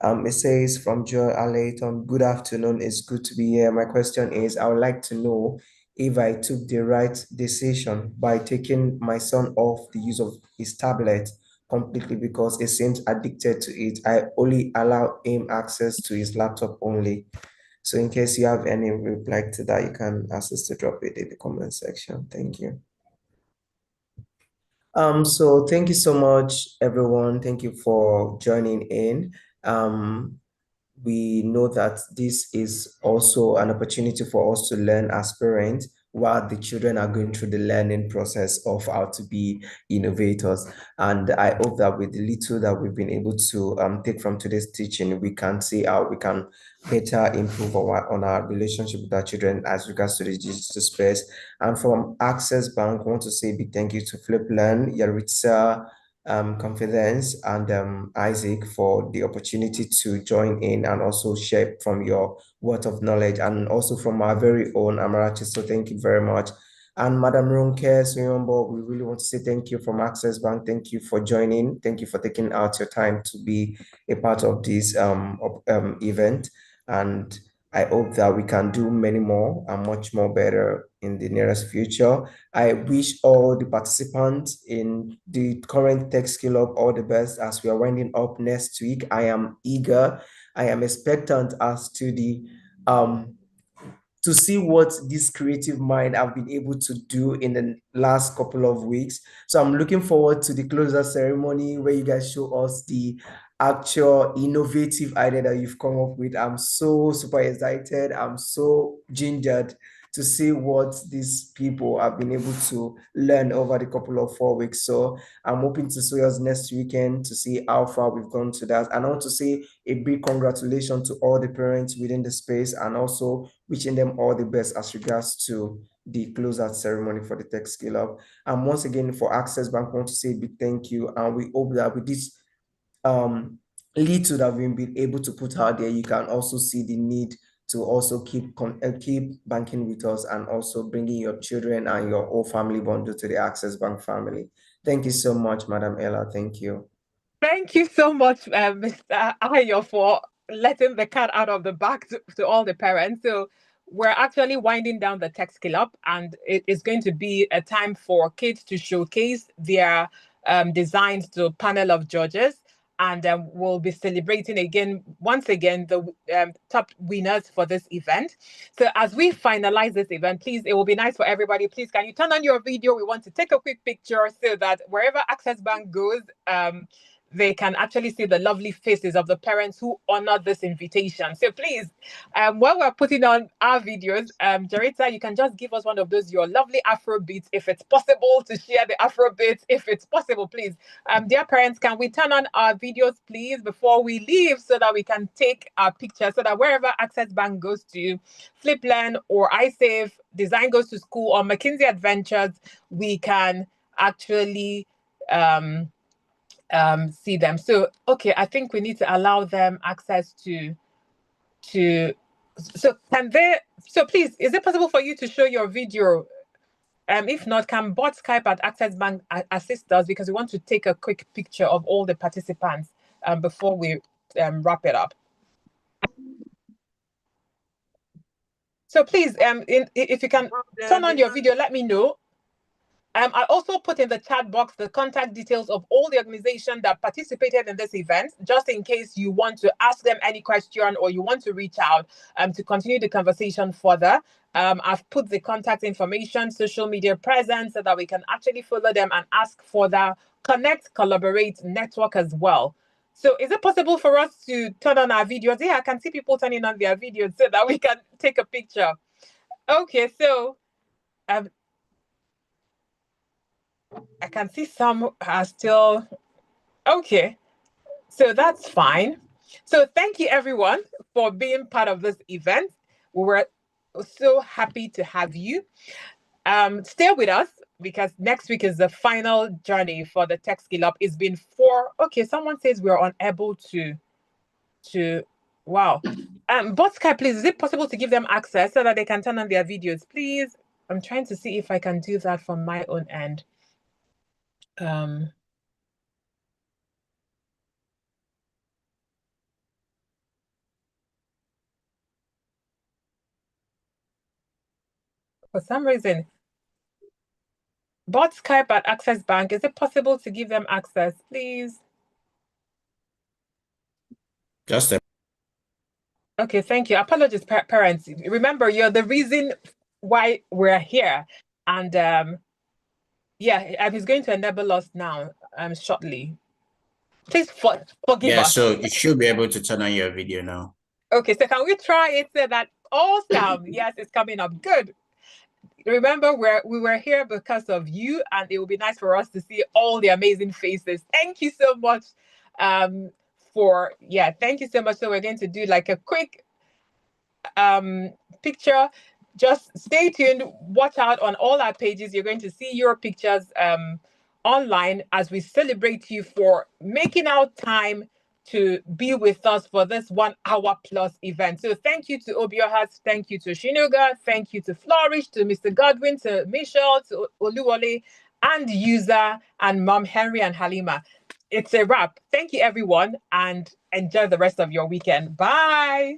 It says from Joy Alayton, good afternoon, it's good to be here. My question is, I would like to know if I took the right decision by taking my son off the use of his tablet completely because he seems addicted to it. I only allow him access to his laptop only. So in case you have any reply to that, you can ask us to drop it in the comment section. Thank you. So thank you so much, everyone. Thank you for joining in. We know that this is also an opportunity for us to learn as parents while the children are going through the learning process of how to be innovators. And I hope that with the little that we've been able to take from today's teaching, we can see how we can better improve on our relationship with our children as regards to the digital space. And from Access Bank, I want to say a big thank you to Flip Learn, Yaritza, Confidence, and Isaac for the opportunity to join in and also share from your wealth of knowledge, and also from our very own Amarachi. So thank you very much. And Madam Ronke Suyombo, we really want to say thank you from Access Bank. Thank you for joining. Thank you for taking out your time to be a part of this event. And I hope that we can do many more and much more better in the nearest future. I wish all the participants in the current Tech Skill Up all the best as we are winding up next week. I am eager. I am expectant as to the to see what this creative mind have been able to do in the last couple of weeks. So I'm looking forward to the closure ceremony where you guys show us the actual innovative idea that you've come up with. I'm so super excited. I'm so gingered to see what these people have been able to learn over the couple of 4 weeks. So I'm hoping to see us next weekend to see how far we've gone to that. And I want to say a big congratulations to all the parents within the space, and also wishing them all the best as regards to the closeout ceremony for the Tech Skill Up. And once again, for Access Bank, I want to say a big thank you. And we hope that with this little that we've been able to put out there, you can also see the need to also keep banking with us and also bringing your children and your whole family bundle to the Access Bank family. Thank you so much, Madam Ella. Thank you. Thank you so much, Mr. Ayo, for letting the cat out of the bag to all the parents. So we're actually winding down the Tech Skill Up, and it is going to be a time for kids to showcase their designs to a panel of judges. And we'll be celebrating once again, the top winners for this event. So as we finalize this event, please, it will be nice for everybody. Please, can you turn on your video? We want to take a quick picture so that wherever Access Bank goes, they can actually see the lovely faces of the parents who honored this invitation. So please, while we're putting on our videos, Jarita, you can just give us one of those, your lovely Afro beats, if it's possible to share the Afro beats, if it's possible, please. Dear parents, can we turn on our videos, please, before we leave so that we can take our picture, so that wherever Access Bank goes to, FlipLearn or iSave, Design Goes to School, or McKinsey Adventures, we can actually see them. So okay, I think we need to allow them access to so please, is it possible for you to show your video? If not, can bot Skype at Access Bank assist us, because we want to take a quick picture of all the participants before we wrap it up. So please, if you can turn on your video, let me know. I also put in the chat box the contact details of all the organizations that participated in this event, just in case you want to ask them any question or you want to reach out to continue the conversation further. I've put the contact information, social media presence, so that we can actually follow them and ask for the connect, collaborate, network as well. So is it possible for us to turn on our videos? Yeah, I can see people turning on their videos so that we can take a picture. Okay, so I can see some are still okay. So that's fine. So thank you everyone for being part of this event. We were so happy to have you. Stay with us because next week is the final journey for the Tech Skill Up. It's been 4. Okay, someone says we're unable to wow. But Sky, please, is it possible to give them access so that they can turn on their videos, please? I'm trying to see if I can do that from my own end. For some reason, bought Skype at Access Bank. Is it possible to give them access, please? Just a Okay, thank you. Apologies, parents. Remember, you're the reason why we're here. And yeah, he's going to enable us now shortly. Please forgive us. so you should be able to turn on your video now. Okay, so can we try it so that awesome? Yes, it's coming up. Good. Remember, we were here because of you, and it would be nice for us to see all the amazing faces. Thank you so much thank you so much. So we're going to do like a quick picture. Just stay tuned, watch out on all our pages. You're going to see your pictures online as we celebrate you for making out time to be with us for this 1 hour plus event. So thank you to Obiohat, thank you to Shinoga, thank you to Flourish, to Mr. Godwin, to Michelle, to Oluwole, and User, and Mom Henry and Halima. It's a wrap. Thank you, everyone, and enjoy the rest of your weekend. Bye.